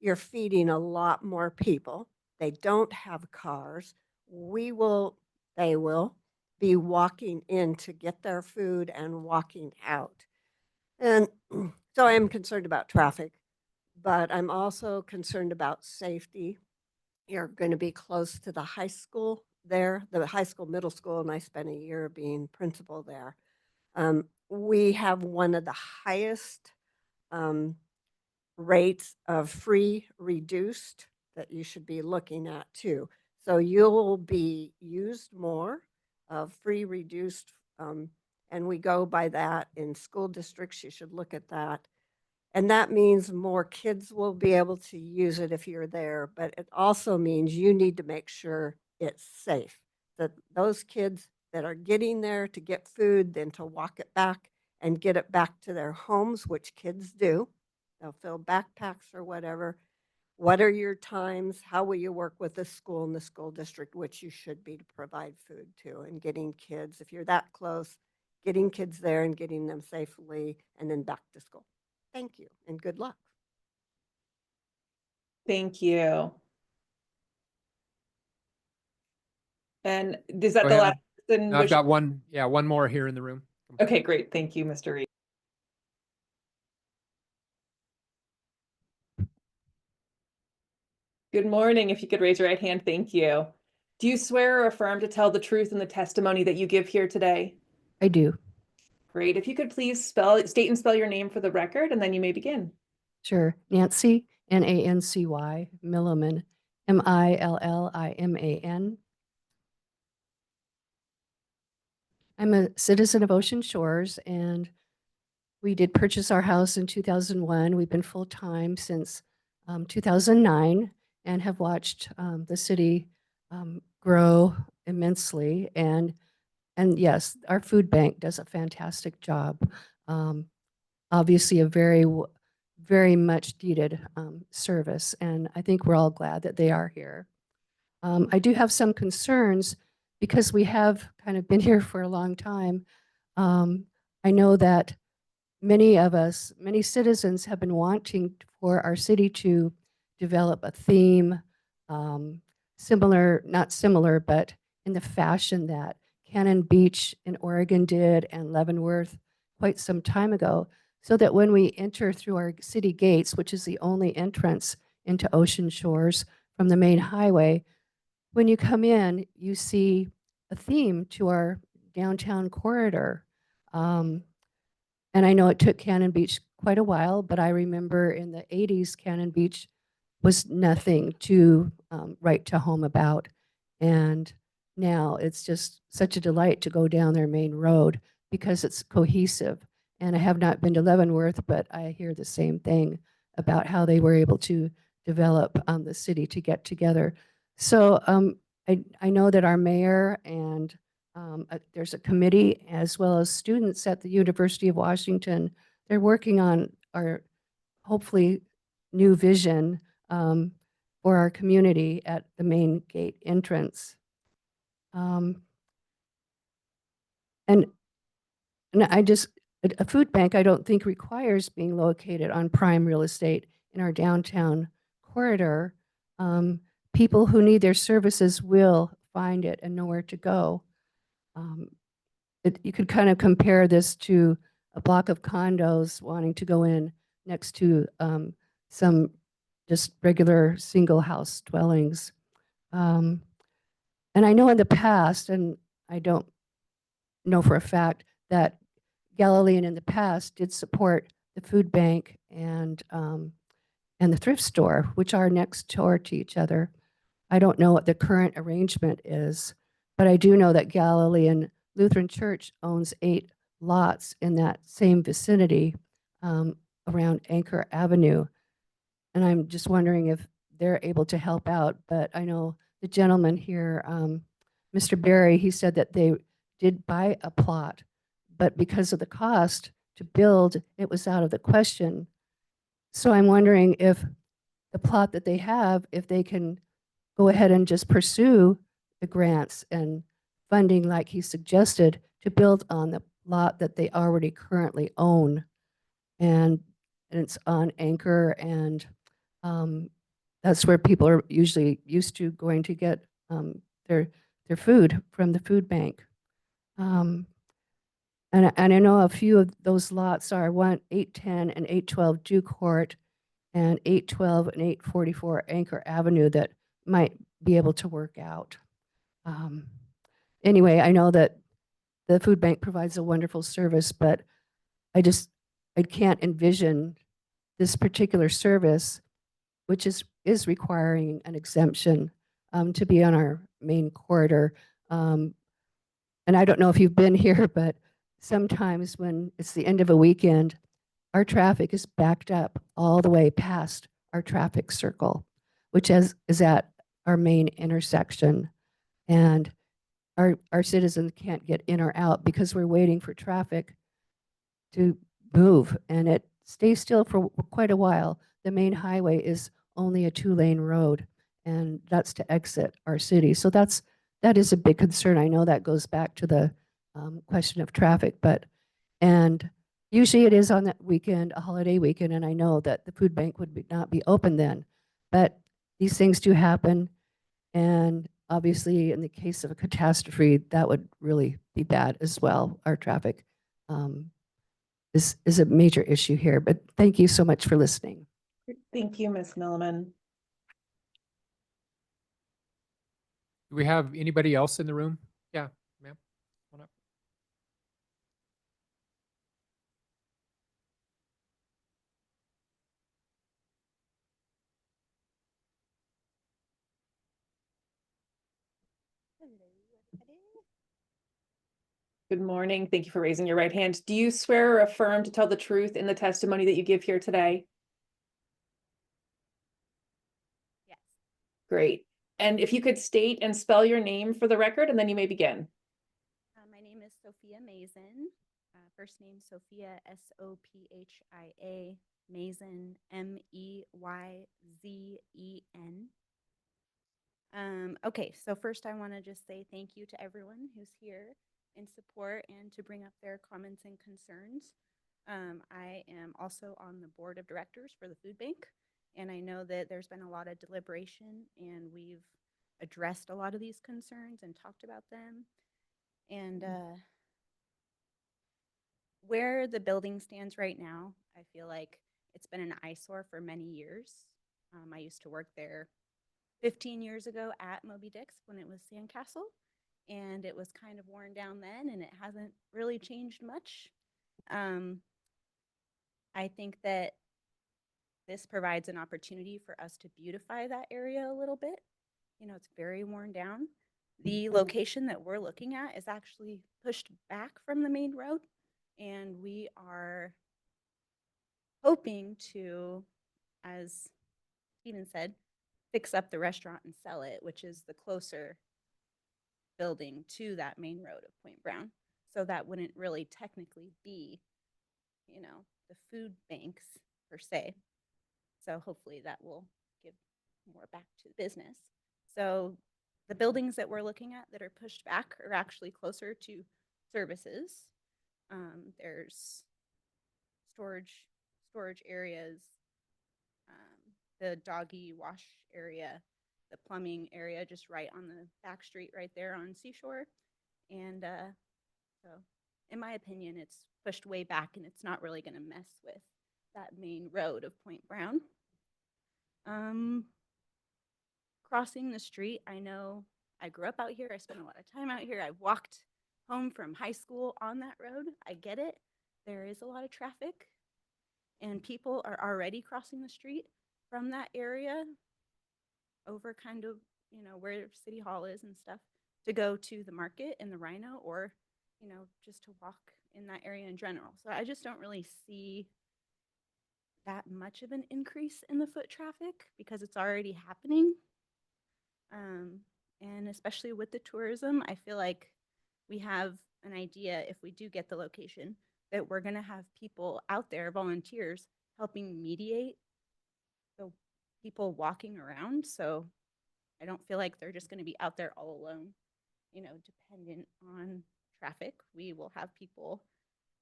you're feeding a lot more people. They don't have cars. They will be walking in to get their food and walking out. And so I am concerned about traffic, but I'm also concerned about safety. You're going to be close to the high school there, the high school, middle school, and I spent a year being principal there. We have one of the highest rates of free reduced that you should be looking at too. So you'll be used more of free reduced, and we go by that in school districts. You should look at that. And that means more kids will be able to use it if you're there, but it also means you need to make sure it's safe. That those kids that are getting there to get food, then to walk it back and get it back to their homes, which kids do. They'll fill backpacks or whatever. What are your times? How will you work with the school and the school district, which you should be to provide food to, and getting kids, if you're that close, getting kids there and getting them safely and then back to school. Thank you and good luck. Thank you. And is that Go the ahead. last person? I've got one more here in the room. Okay, great. Thank you, Mr. Reed. Good morning. If you could raise your right hand, thank you. Do you swear or affirm to tell the truth in the testimony that you give here today? I do. Great. If you could please state and spell your name for the record, and then you may begin. Sure. Nancy, Nancy Milliman, Milliman. I'm a citizen of Ocean Shores, and we did purchase our house in 2001. We've been full-time since 2009 and have watched the city grow immensely. And yes, our food bank does a fantastic job. Obviously, a very much needed service, and I think we're all glad that they are here. I do have some concerns because we have kind of been here for a long time. I know that many of us, many citizens have been wanting for our city to develop a theme, similar, not similar, but in the fashion that Cannon Beach in Oregon did and Leavenworth quite some time ago, so that when we enter through our city gates, which is the only entrance into Ocean Shores from the main highway, when you come in, you see a theme to our downtown corridor. And I know it took Cannon Beach quite a while, but I remember in the 80s, Cannon Beach was nothing to write to home about. And now it's just such a delight to go down their main road because it's cohesive. And I have not been to Leavenworth, but I hear the same thing about how they were able to develop the city to get together. So I know that our mayor and there's a committee as well as students at the University of Washington. They're working on our hopefully new vision for our community at the main gate entrance. And I just, a food bank I don't think requires being located on prime real estate in our downtown corridor. People who need their services will find it and know where to go. You could kind of compare this to a block of condos wanting to go in next to some just regular single house dwellings. And I know in the past, and I don't know for a fact, that Galilean in the past did support the food bank and the thrift store, which are next door to each other. I don't know what the current arrangement is, but I do know that Galilean Lutheran Church owns 8 lots in that same vicinity around Anchor Avenue. And I'm just wondering if they're able to help out. But I know the gentleman here, Mr. Berry, he said that they did buy a plot, but because of the cost to build, it was out of the question. So I'm wondering if the plot that they have, if they can go ahead and just pursue the grants and funding like he suggested to build on the lot that they already currently own. And it's on Anchor, and that's where people are usually used to going to get their food from the food bank. And I know a few of those lots are 810 and 812 Dew Court and 812 and 844 Anchor Avenue that might be able to work out. Anyway, I know that the food bank provides a wonderful service, but I can't envision this particular service, which is requiring an exemption to be on our main corridor. And I don't know if you've been here, but sometimes when it's the end of a weekend, our traffic is backed up all the way past our traffic circle, which is at our main intersection. And our citizens can't get in or out because we're waiting for traffic to move, and it stays still for quite a while. The main highway is only a 2-lane road, and that's to exit our city. So that is a big concern. I know that goes back to the question of traffic, and usually it is on that weekend, a holiday weekend, and I know that the food bank would not be open then, but these things do happen. And obviously, in the case of a catastrophe, that would really be bad as well. Our traffic is a major issue here, but thank you so much for listening. Thank you, Ms. Milliman. Do we have anybody else in the room? Yeah, ma'am. Come on up. Good morning. Thank you for raising your right hand. Do you swear or affirm to tell the truth in the testimony that you give here today? Yes. Great. And if you could state and spell your name for the record, and then you may begin. My name is Sophia Mazin. First name Sophia, Sophia, Mazin, Meyzen. Okay, so first I want to just say thank you to everyone who's here in support and to bring up their comments and concerns. I am also on the board of directors for the food bank, and I know that there's been a lot of deliberation and we've addressed a lot of these concerns and talked about them. And where the building stands right now, I feel like it's been an eyesore for many years. I used to work there 15 years ago at Moby Dick's when it was Sandcastle, and it was kind of worn down then, and it hasn't really changed much. I think that this provides an opportunity for us to beautify that area a little bit. You know, it's very worn down. The location that we're looking at is actually pushed back from the main road, and we are hoping to, as Steven said, fix up the restaurant and sell it, which is the closer building to that main road of Point Brown. So that wouldn't really technically be, you know, the food banks per se. So hopefully that will give more back to the business. So the buildings that we're looking at that are pushed back are actually closer to services. There's storage areas, the doggy wash area, the plumbing area just right on the back street right there on Seashore. And so in my opinion, it's pushed way back and it's not really going to mess with that main road of Point Brown. Crossing the street, I know I grew up out here. I spent a lot of time out here. I walked home from high school on that road. I get it. There is a lot of traffic and people are already crossing the street from that area over kind of, you know, where City Hall is and stuff to go to the market and the Rhino, or, you know, just to walk in that area in general. So I just don't really see that much of an increase in the foot traffic because it's already happening. And especially with the tourism, I feel like we have an idea, if we do get the location, that we're going to have people out there, volunteers, helping mediate the people walking around. So I don't feel like they're just going to be out there all alone, you know, dependent on traffic. We will have people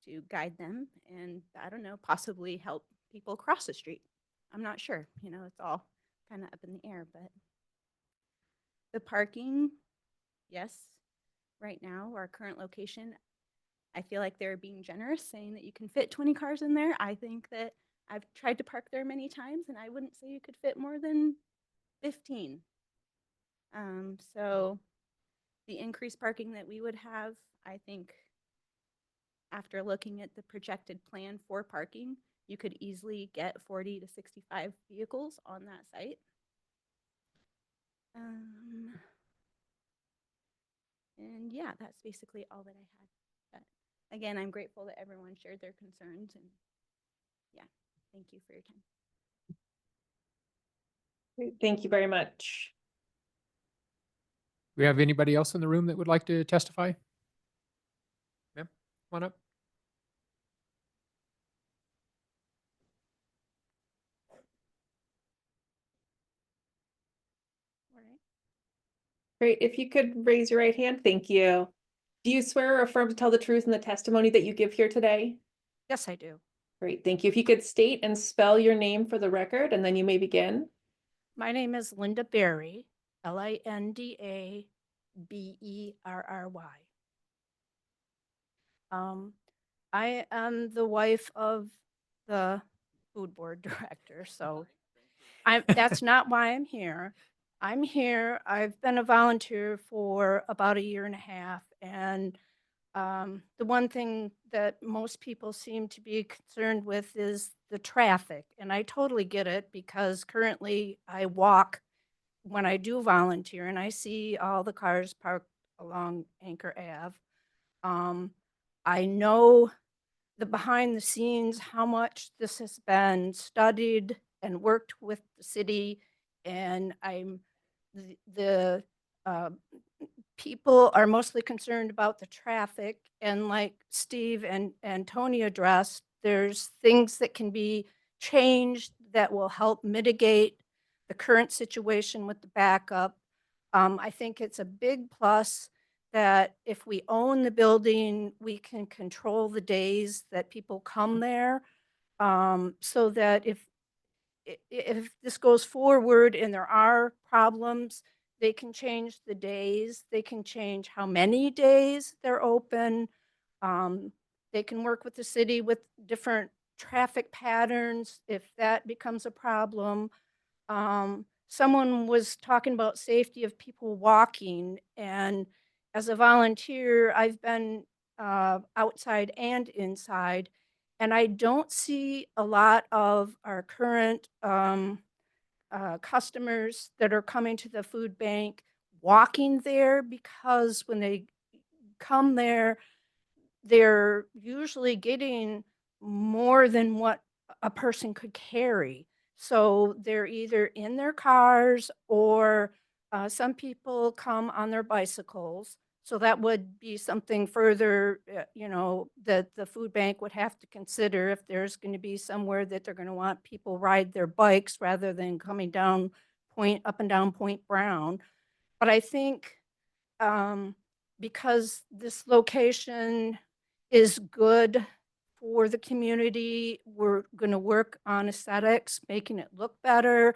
to guide them and, I don't know, possibly help people cross the street. I'm not sure, you know, it's all kind of up in the air, but the parking, yes, right now, our current location, I feel like they're being generous, saying that you can fit 20 cars in there. I think that I've tried to park there many times, and I wouldn't say you could fit more than 15. So the increased parking that we would have, I think, after looking at the projected plan for parking, you could easily get 40 to 65 vehicles on that site. And yeah, that's basically all that I had. But again, I'm grateful that everyone shared their concerns, and yeah, thank you for your time. Great, thank you very much. Do we have anybody else in the room that would like to testify? Ma'am, come on up. All right. Great, if you could raise your right hand, thank you. Do you swear or affirm to tell the truth in the testimony that you give here today? Yes, I do. Great, thank you. If you could state and spell your name for the record, and then you may begin. My name is Linda Berry, Lindaberry. I am the wife of the food board director, so that's not why I'm here. I'm here, I've been a volunteer for about 1.5 years, and the one thing that most people seem to be concerned with is the traffic. And I totally get it, because currently I walk when I do volunteer and I see all the cars parked along Anchor Ave. I know the behind the scenes, how much this has been studied and worked with the city. And the people are mostly concerned about the traffic. And like Steve and Tony addressed, there's things that can be changed that will help mitigate the current situation with the backup. I think it's a big plus that if we own the building, we can control the days that people come there. So that if this goes forward and there are problems, they can change the days, they can change how many days they're open. They can work with the city with different traffic patterns if that becomes a problem. Someone was talking about safety of people walking, and as a volunteer, I've been outside and inside, and I don't see a lot of our current customers that are coming to the food bank walking there, because when they come there, they're usually getting more than what a person could carry. So they're either in their cars, or some people come on their bicycles. So that would be something further, that the food bank would have to consider, if there's going to be somewhere that they're going to want people ride their bikes rather than coming down up and down Point Brown. But I think because this location is good for the community, we're going to work on aesthetics, making it look better.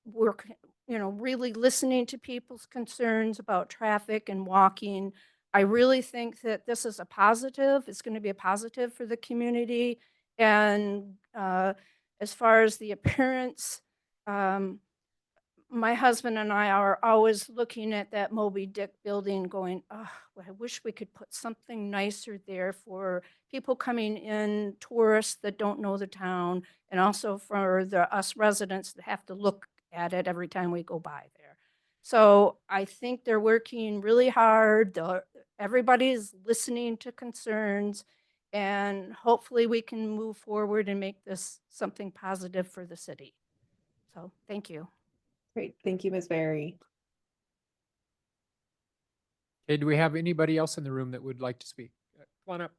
Work, really listening to people's concerns about traffic and walking. I really think that this is a positive. It's going to be a positive for the community. And as far as the appearance, my husband and I are always looking at that Moby Dick building going, oh, I wish we could put something nicer there for people coming in, tourists that don't know the town, and also for us residents that have to look at it every time we go by there. So I think they're working really hard. Everybody's listening to concerns, and hopefully we can move forward and make this something positive for the city. So thank you. Great, thank you, Ms. Berry. Okay, do we have anybody else in the room that would like to speak? Come on up.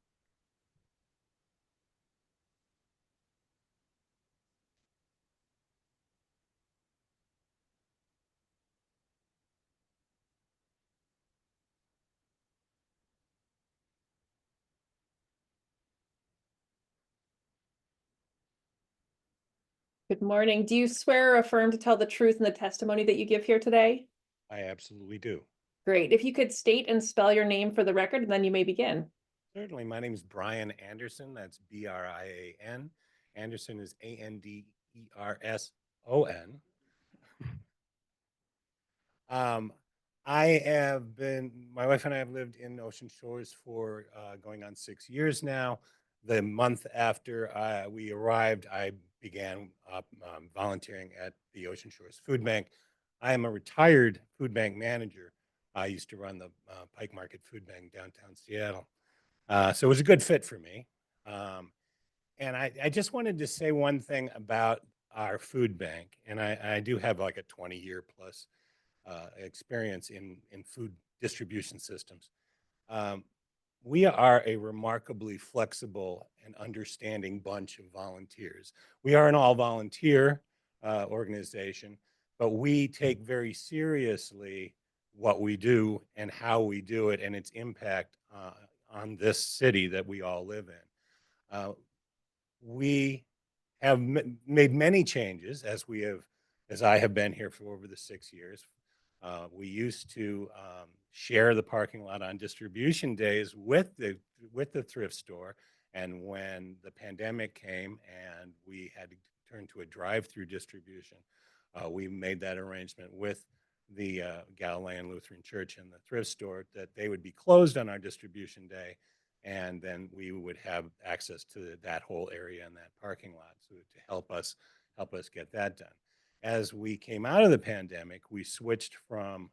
Good morning. Do you swear or affirm to tell the truth in the testimony that you give here today? I absolutely do. Great. If you could state and spell your name for the record, and then you may begin. Certainly. My name is Brian Anderson. That's Brian. Anderson is Anderson. My wife and I have lived in Ocean Shores for going on 6 years now. The month after we arrived, I began volunteering at the Ocean Shores Food Bank. I am a retired food bank manager. I used to run the Pike Market Food Bank downtown Seattle. So it was a good fit for me. And I just wanted to say one thing about our food bank. And I do have like a 20-year plus experience in food distribution systems. We are a remarkably flexible and understanding bunch of volunteers. We are an all-volunteer organization, but we take very seriously what we do and how we do it and its impact on this city that we all live in. We have made many changes as I have been here for over the 6 years. We used to share the parking lot on distribution days with the thrift store. And when the pandemic came and we had to turn to a drive-through distribution, we made that arrangement with the Galilean Lutheran Church and the thrift store that they would be closed on our distribution day. And then we would have access to that whole area and that parking lot so to help us get that done. As we came out of the pandemic, we switched to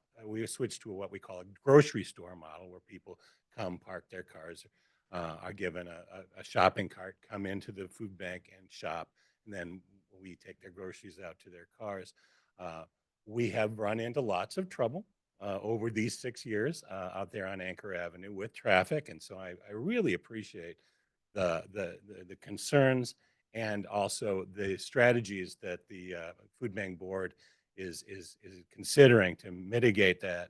what we call a grocery store model, where people come, park their cars, are given a shopping cart, come into the food bank and shop, and then we take their groceries out to their cars. We have run into lots of trouble over these 6 years out there on Anchor Avenue with traffic, and so I really appreciate the concerns and also the strategies that the Food Bank Board is considering to mitigate that,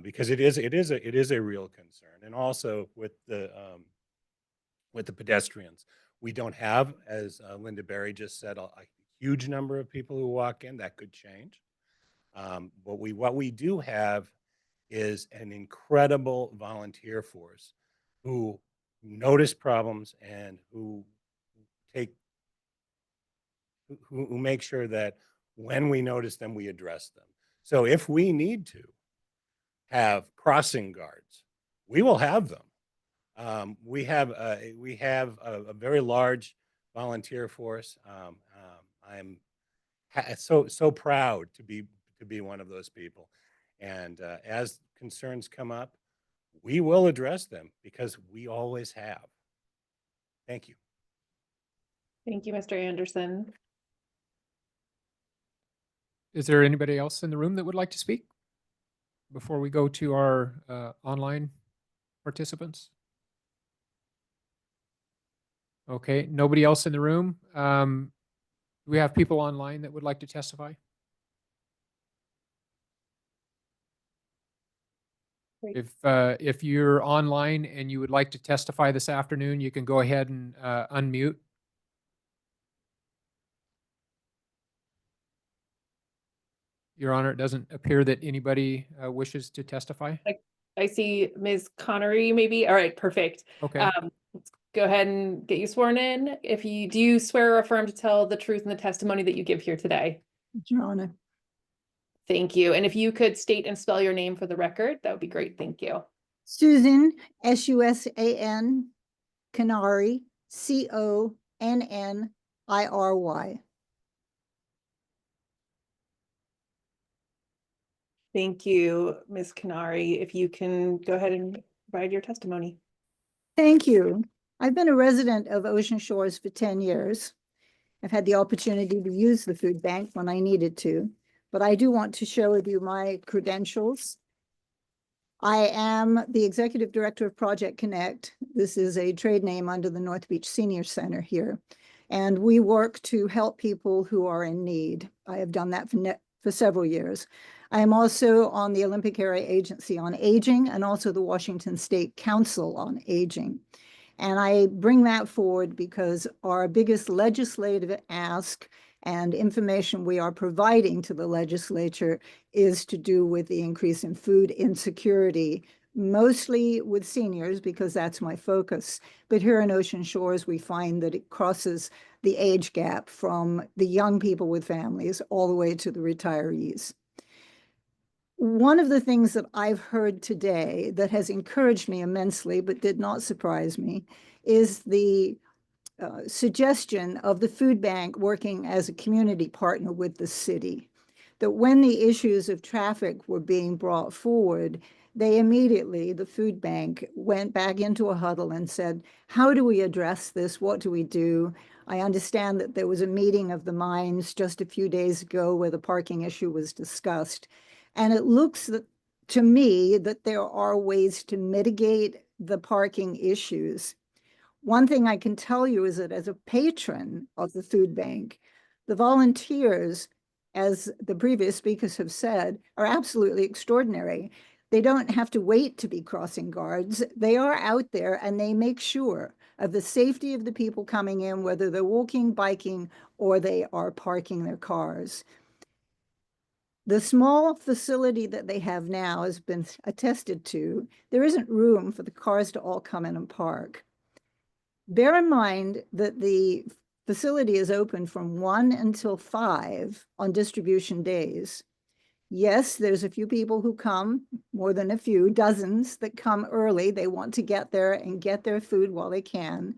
because it is a real concern. And also with the pedestrians, we don't have, as Linda Berry just said, a huge number of people who walk in. That could change. But what we do have is an incredible volunteer force who notice problems and who make sure that when we notice them, we address them. So if we need to have crossing guards, we will have them. We have a very large volunteer force. I'm so proud to be one of those people. And as concerns come up, we will address them because we always have. Thank you. Thank you, Mr. Anderson. Is there anybody else in the room that would like to speak before we go to our online participants? Okay, nobody else in the room. Do we have people online that would like to testify? If you're online and you would like to testify this afternoon, you can go ahead and unmute. Your Honor, it doesn't appear that anybody wishes to testify. I see Ms. Connery, maybe. All right, perfect. Okay. Let's go ahead and get you sworn in. Do you swear or affirm to tell the truth in the testimony that you give here today? Your Honor. Thank you. And if you could state and spell your name for the record, that would be great. Thank you. Susan, S-U-S-A-N, Canary, C-O-N-N-I-R-Y. Thank you, Ms. Canary. If you can go ahead and provide your testimony. Thank you. I've been a resident of Ocean Shores for 10 years. I've had the opportunity to use the food bank when I needed to, but I do want to share with you my credentials. I am the executive director of Project Connect. This is a trade name under the North Beach Senior Center here. And we work to help people who are in need. I have done that for several years. I am also on the Olympic Area Agency on Aging and also the Washington State Council on Aging. And I bring that forward because our biggest legislative ask and information we are providing to the legislature is to do with the increase in food insecurity, mostly with seniors, because that's my focus. But here in Ocean Shores, we find that it crosses the age gap from the young people with families all the way to the retirees. One of the things that I've heard today that has encouraged me immensely, but did not surprise me, is the suggestion of the food bank working as a community partner with the city. That when the issues of traffic were being brought forward, they immediately, the food bank, went back into a huddle and said, how do we address this? What do we do? I understand that there was a meeting of the minds just a few days ago where the parking issue was discussed. And it looks to me that there are ways to mitigate the parking issues. One thing I can tell you is that as a patron of the food bank, the volunteers, as the previous speakers have said, are absolutely extraordinary. They don't have to wait to be crossing guards. They are out there and they make sure of the safety of the people coming in, whether they're walking, biking, or they are parking their cars. The small facility that they have now has been attested to. There isn't room for the cars to all come in and park. Bear in mind that the facility is open from 1 until 5 on distribution days. Yes, there's a few people who come, more than a few, dozens that come early. They want to get there and get their food while they can.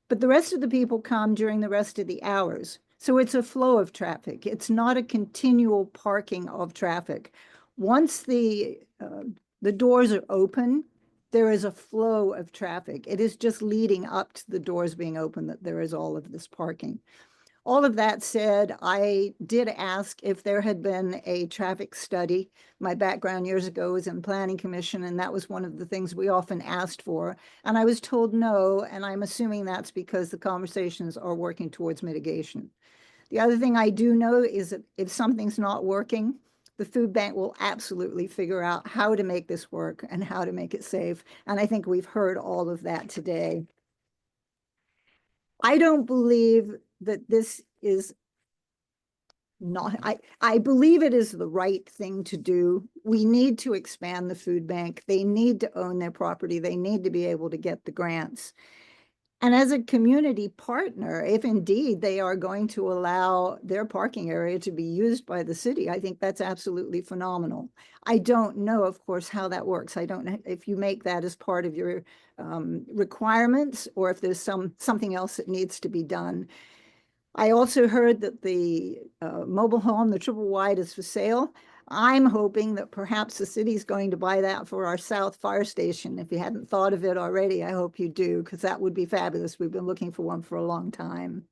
But the rest of the people come during the rest of the hours. So it's a flow of traffic. It's not a continual parking of traffic. Once the doors are open, there is a flow of traffic. It is just leading up to the doors being open that there is all of this parking. All of that said, I did ask if there had been a traffic study. My background years ago was in Planning Commission, and that was one of the things we often asked for. And I was told no, and I'm assuming that's because the conversations are working towards mitigation. The other thing I do know is that if something's not working, the food bank will absolutely figure out how to make this work and how to make it safe. And I think we've heard all of that today. I don't believe that this is not, I believe it is the right thing to do. We need to expand the food bank. They need to own their property. They need to be able to get the grants. And as a community partner, if indeed they are going to allow their parking area to be used by the city, I think that's absolutely phenomenal. I don't know, of course, how that works. I don't know if you make that as part of your requirements or if there's something else that needs to be done. I also heard that the mobile home, the triple wide, is for sale. I'm hoping that perhaps the city's going to buy that for our South Fire Station. If you hadn't thought of it already, I hope you do, because that would be fabulous. We've been looking for one for a long time.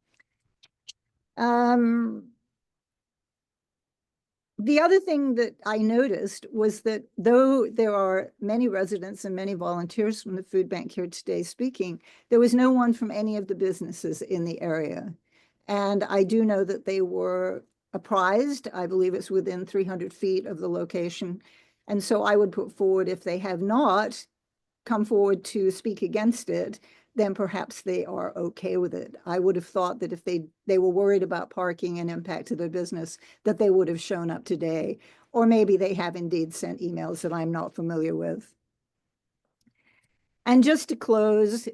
The other thing that I noticed was that though there are many residents and many volunteers from the food bank here today speaking, there was no one from any of the businesses in the area. And I do know that they were apprised. I believe it's within 300 feet of the location. And so I would put forward, if they have not come forward to speak against it, then perhaps they are okay with it. I would have thought that if they were worried about parking and impact to their business, that they would have shown up today. Or maybe they have indeed sent emails that I'm not familiar with. And just to close,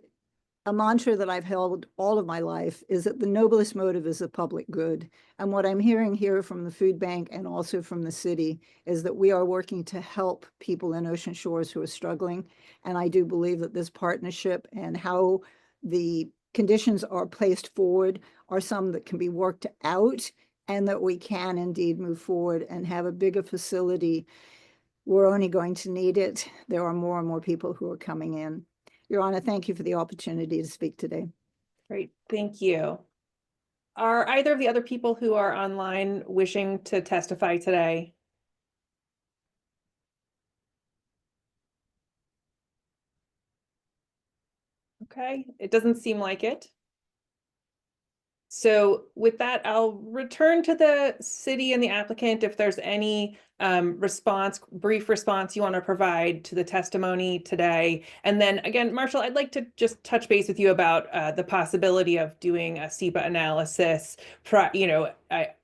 a mantra that I've held all of my life is that the noblest motive is the public good. And what I'm hearing here from the food bank and also from the city is that we are working to help people in Ocean Shores who are struggling. And I do believe that this partnership and how the conditions are placed forward are some that can be worked out and that we can indeed move forward and have a bigger facility. We're only going to need it. There are more and more people who are coming in. Your Honor, thank you for the opportunity to speak today. Great, thank you. Are either of the other people who are online wishing to testify today? Okay, it doesn't seem like it. So with that, I'll return to the city and the applicant if there's any brief response you want to provide to the testimony today. And then again, Marshall, I'd like to just touch base with you about the possibility of doing a SEPA analysis.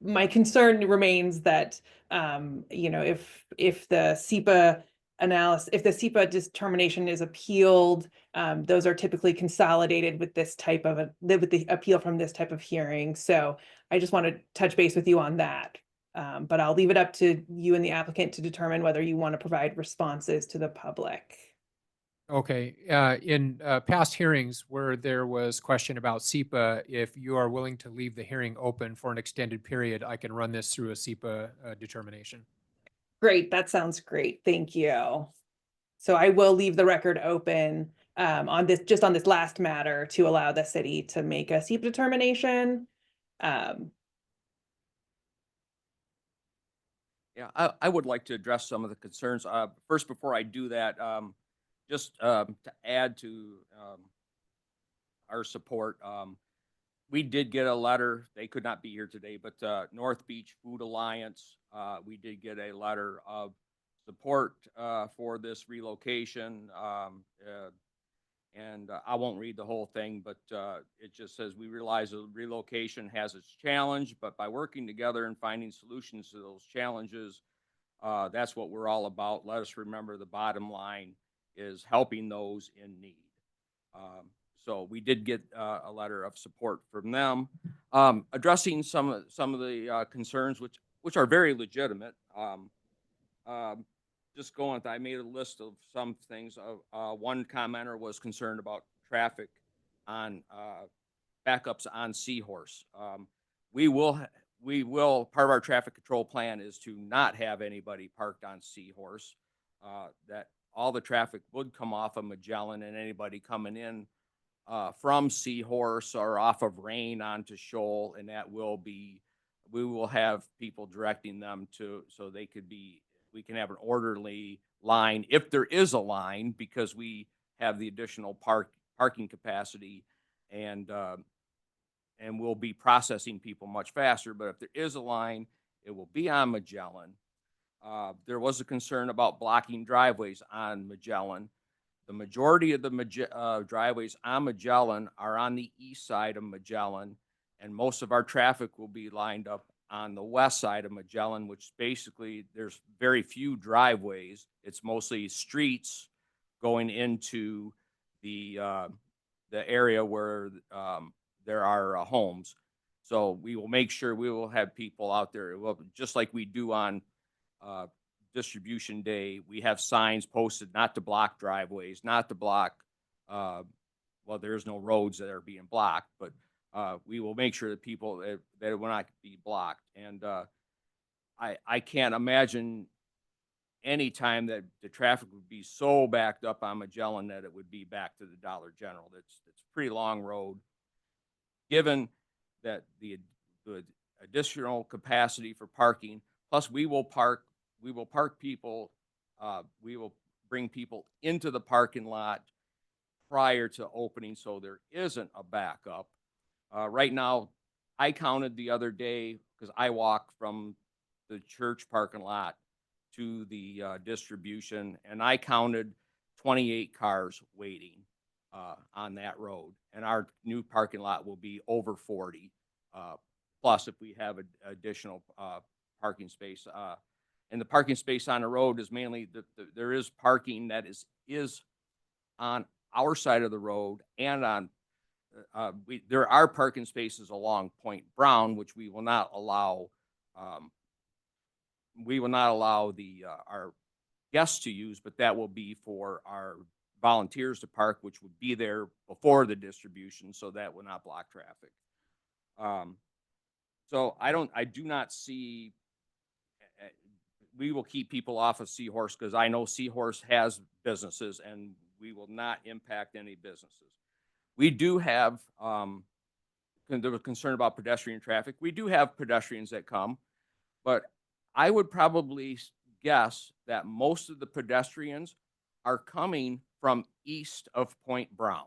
My concern remains that if the SEPA analysis, if the SEPA determination is appealed, those are typically consolidated with this type of with the appeal from this type of hearing. So I just want to touch base with you on that. But I'll leave it up to you and the applicant to determine whether you want to provide responses to the public. Okay, in past hearings where there was question about SEPA, if you are willing to leave the hearing open for an extended period, I can run this through a SEPA determination. Great, that sounds great. Thank you. So I will leave the record open on this, just on this last matter, to allow the city to make a SEPA determination. Yeah, I would like to address some of the concerns. First, before I do that, just to add to our support, we did get a letter. They could not be here today, but North Beach Food Alliance, we did get a letter of support for this relocation. And I won't read the whole thing, but it just says, we realize the relocation has its challenge, but by working together and finding solutions to those challenges, that's what we're all about. Let us remember the bottom line is helping those in need. So we did get a letter of support from them, addressing some of the concerns, which are very legitimate. Just going, I made a list of some things. One commenter was concerned about traffic on backups on Seahorse. We will, part of our traffic control plan is to not have anybody parked on Seahorse. That all the traffic would come off of Magellan, and anybody coming in from Seahorse or off of Rain onto Shoal, and that will be, we will have people directing them to, so they could be, we can have an orderly line if there is a line, because we have the additional parking capacity, and we'll be processing people much faster. But if there is a line, it will be on Magellan. There was a concern about blocking driveways on Magellan. The majority of the driveways on Magellan are on the east side of Magellan, and most of our traffic will be lined up on the west side of Magellan, which basically there's very few driveways. It's mostly streets going into the area where there are homes. So we will make sure we will have people out there, just like we do on distribution day. We have signs posted not to block driveways, not to block, well, there's no roads that are being blocked, but we will make sure that people, that it will not be blocked. And I can't imagine any time that the traffic would be so backed up on Magellan that it would be back to the Dollar General. It's a pretty long road. Given that the additional capacity for parking, plus we will park people, we will bring people into the parking lot prior to opening, so there isn't a backup. Right now, I counted the other day, because I walk from the church parking lot to the distribution, and I counted 28 cars waiting on that road. And our new parking lot will be over 40, plus if we have an additional parking space. And the parking space on the road is mainly, there is parking that is on our side of the road, and on there are parking spaces along Point Brown, which we will not allow. We will not allow our guests to use, but that will be for our volunteers to park, which would be there before the distribution, so that will not block traffic. So I do not see. We will keep people off of Seahorse, because I know Seahorse has businesses, and we will not impact any businesses. We do have, there was concern about pedestrian traffic. We do have pedestrians that come, but I would probably guess that most of the pedestrians are coming from east of Point Brown.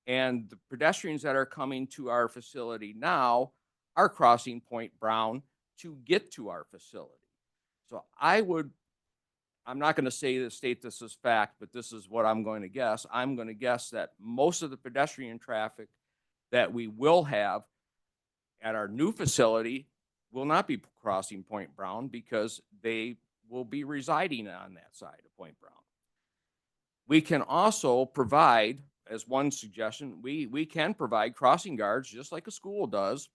And the pedestrians that are coming to our facility now are crossing Point Brown to get to our facility. So I'm not going to state this as fact, but this is what I'm going to guess. I'm going to guess that most of the pedestrian traffic that we will have at our new facility will not be crossing Point Brown, because they will be residing on that side of Point Brown. We can also provide, as one suggestion, we can provide crossing guards, just like a school does,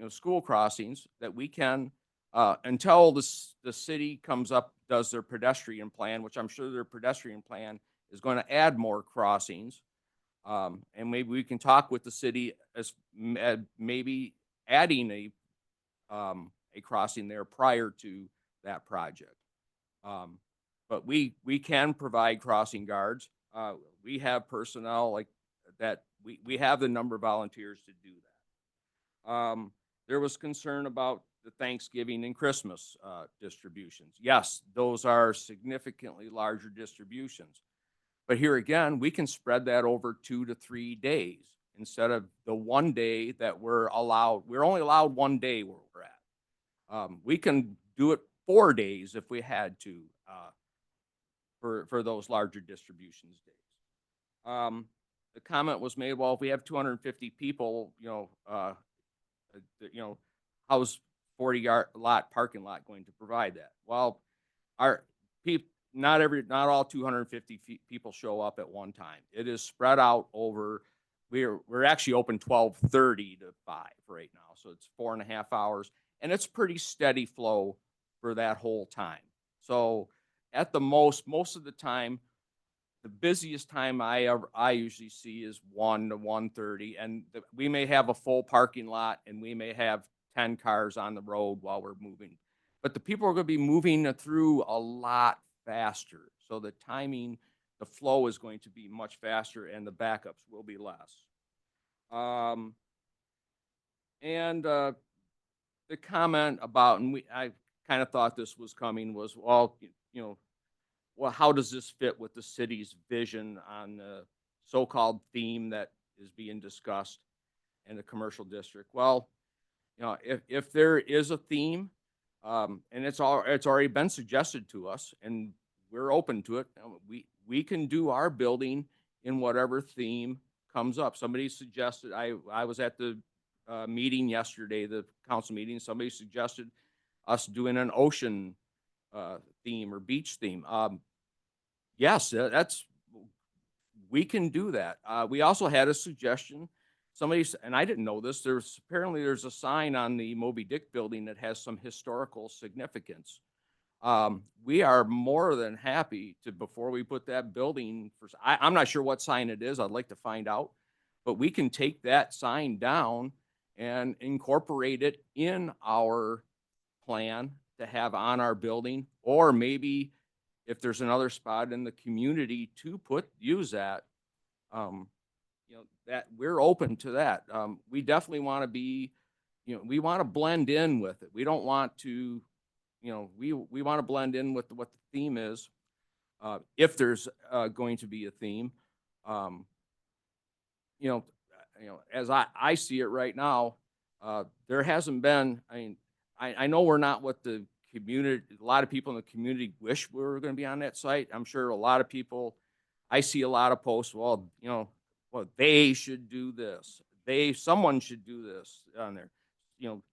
school crossings, that we can until the city comes up, does their pedestrian plan, which I'm sure their pedestrian plan is going to add more crossings. And maybe we can talk with the city as maybe adding a crossing there prior to that project. But we can provide crossing guards. We have personnel like that. We have the number of volunteers to do that. There was concern about the Thanksgiving and Christmas distributions. Yes, those are significantly larger distributions. But here again, we can spread that over 2 to 3 days instead of the 1 day that we're allowed. We're only allowed 1 day where we're at. We can do it 4 days if we had to for those larger distributions days. The comment was made, well, if we have 250 people, how's 40-yard lot parking lot going to provide that? Well, our people. Not all 250 people show up at one time. It is spread out over. We're actually open 12:30 to 5 right now, so it's 4.5 hours, and it's pretty steady flow for that whole time. So at the most of the time, the busiest time I usually see is 1 to 1:30, and we may have a full parking lot, and we may have 10 cars on the road while we're moving, but the people are going to be moving through a lot faster. So the timing, the flow is going to be much faster and the backups will be less. The comment about, and I kind of thought this was coming, was, well, how does this fit with the city's vision on the so-called theme that is being discussed in the commercial district? Well, if there is a theme, and it's already been suggested to us, and we're open to it. We can do our building in whatever theme comes up. Somebody suggested, I was at the meeting yesterday, the council meeting. Somebody suggested us doing an ocean theme or beach theme. Yes, we can do that. We also had a suggestion. And I didn't know this, apparently there's a sign on the Moby Dick building that has some historical significance. We are more than happy to, before we put that building, I'm not sure what sign it is, I'd like to find out, but we can take that sign down and incorporate it in our plan to have on our building, or maybe if there's another spot in the community to use that, that we're open to that. We definitely want to be, we want to blend in with it. We don't want to, we want to blend in with what the theme is. If there's going to be a theme, as I see it right now, there hasn't been, I know we're not what the community, a lot of people in the community wish we were going to be on that site. I'm sure a lot of people, I see a lot of posts, well, they should do this. Someone should do this on there.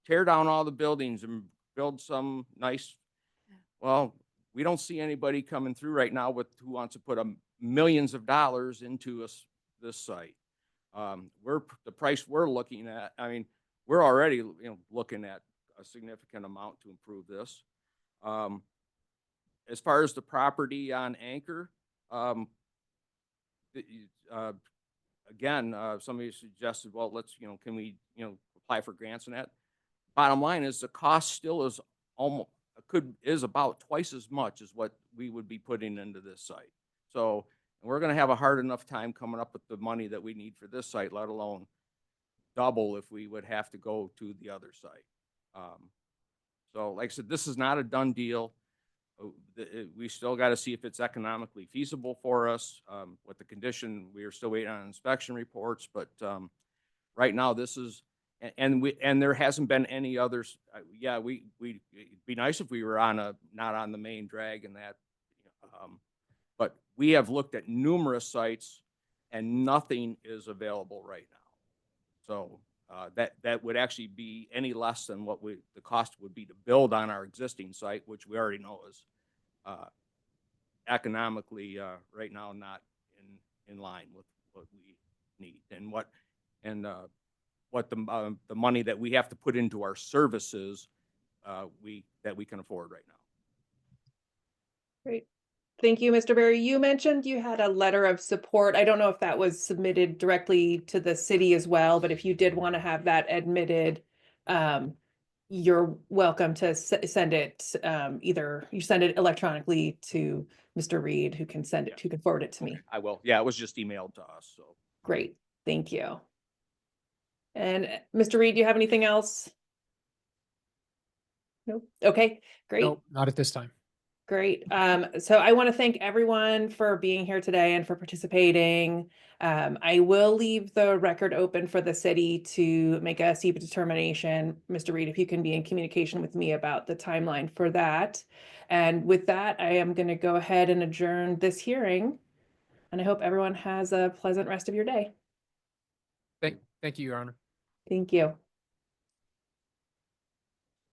Tear down all the buildings and build some nice. Well, we don't see anybody coming through right now who wants to put millions of dollars into this site. The price we're looking at. We're already looking at a significant amount to improve this. As far as the property on Anchor, again, somebody suggested, well, let's, can we, apply for grants and that? Bottom line is the cost still is is about twice as much as what we would be putting into this site. So we're going to have a hard enough time coming up with the money that we need for this site, let alone double if we would have to go to the other site. So like I said, this is not a done deal. We still got to see if it's economically feasible for us. With the condition, we are still waiting on inspection reports, but right now this is, and there hasn't been any others. Yeah, it'd be nice if we were not on the main drag and that, but we have looked at numerous sites and nothing is available right now. So that would actually be any less than what the cost would be to build on our existing site, which we already know is economically right now not in line with what we need and what the money that we have to put into our services that we can afford right now. Great. Thank you, Mr. Berry. You mentioned you had a letter of support. I don't know if that was submitted directly to the city as well, but if you did want to have that admitted, you're welcome to send it, either you send it electronically to Mr. Reed, who can send it, who can forward it to me. I will. Yeah, it was just emailed to us, so. Great, thank you. And Mr. Reed, do you have anything else? Nope. Okay, great. Nope, not at this time. Great. So I want to thank everyone for being here today and for participating. I will leave the record open for the city to make a SEPA determination. Mr. Reed, if you can be in communication with me about the timeline for that. And with that, I am going to go ahead and adjourn this hearing. And I hope everyone has a pleasant rest of your day. Thank you, Your Honor. Thank you.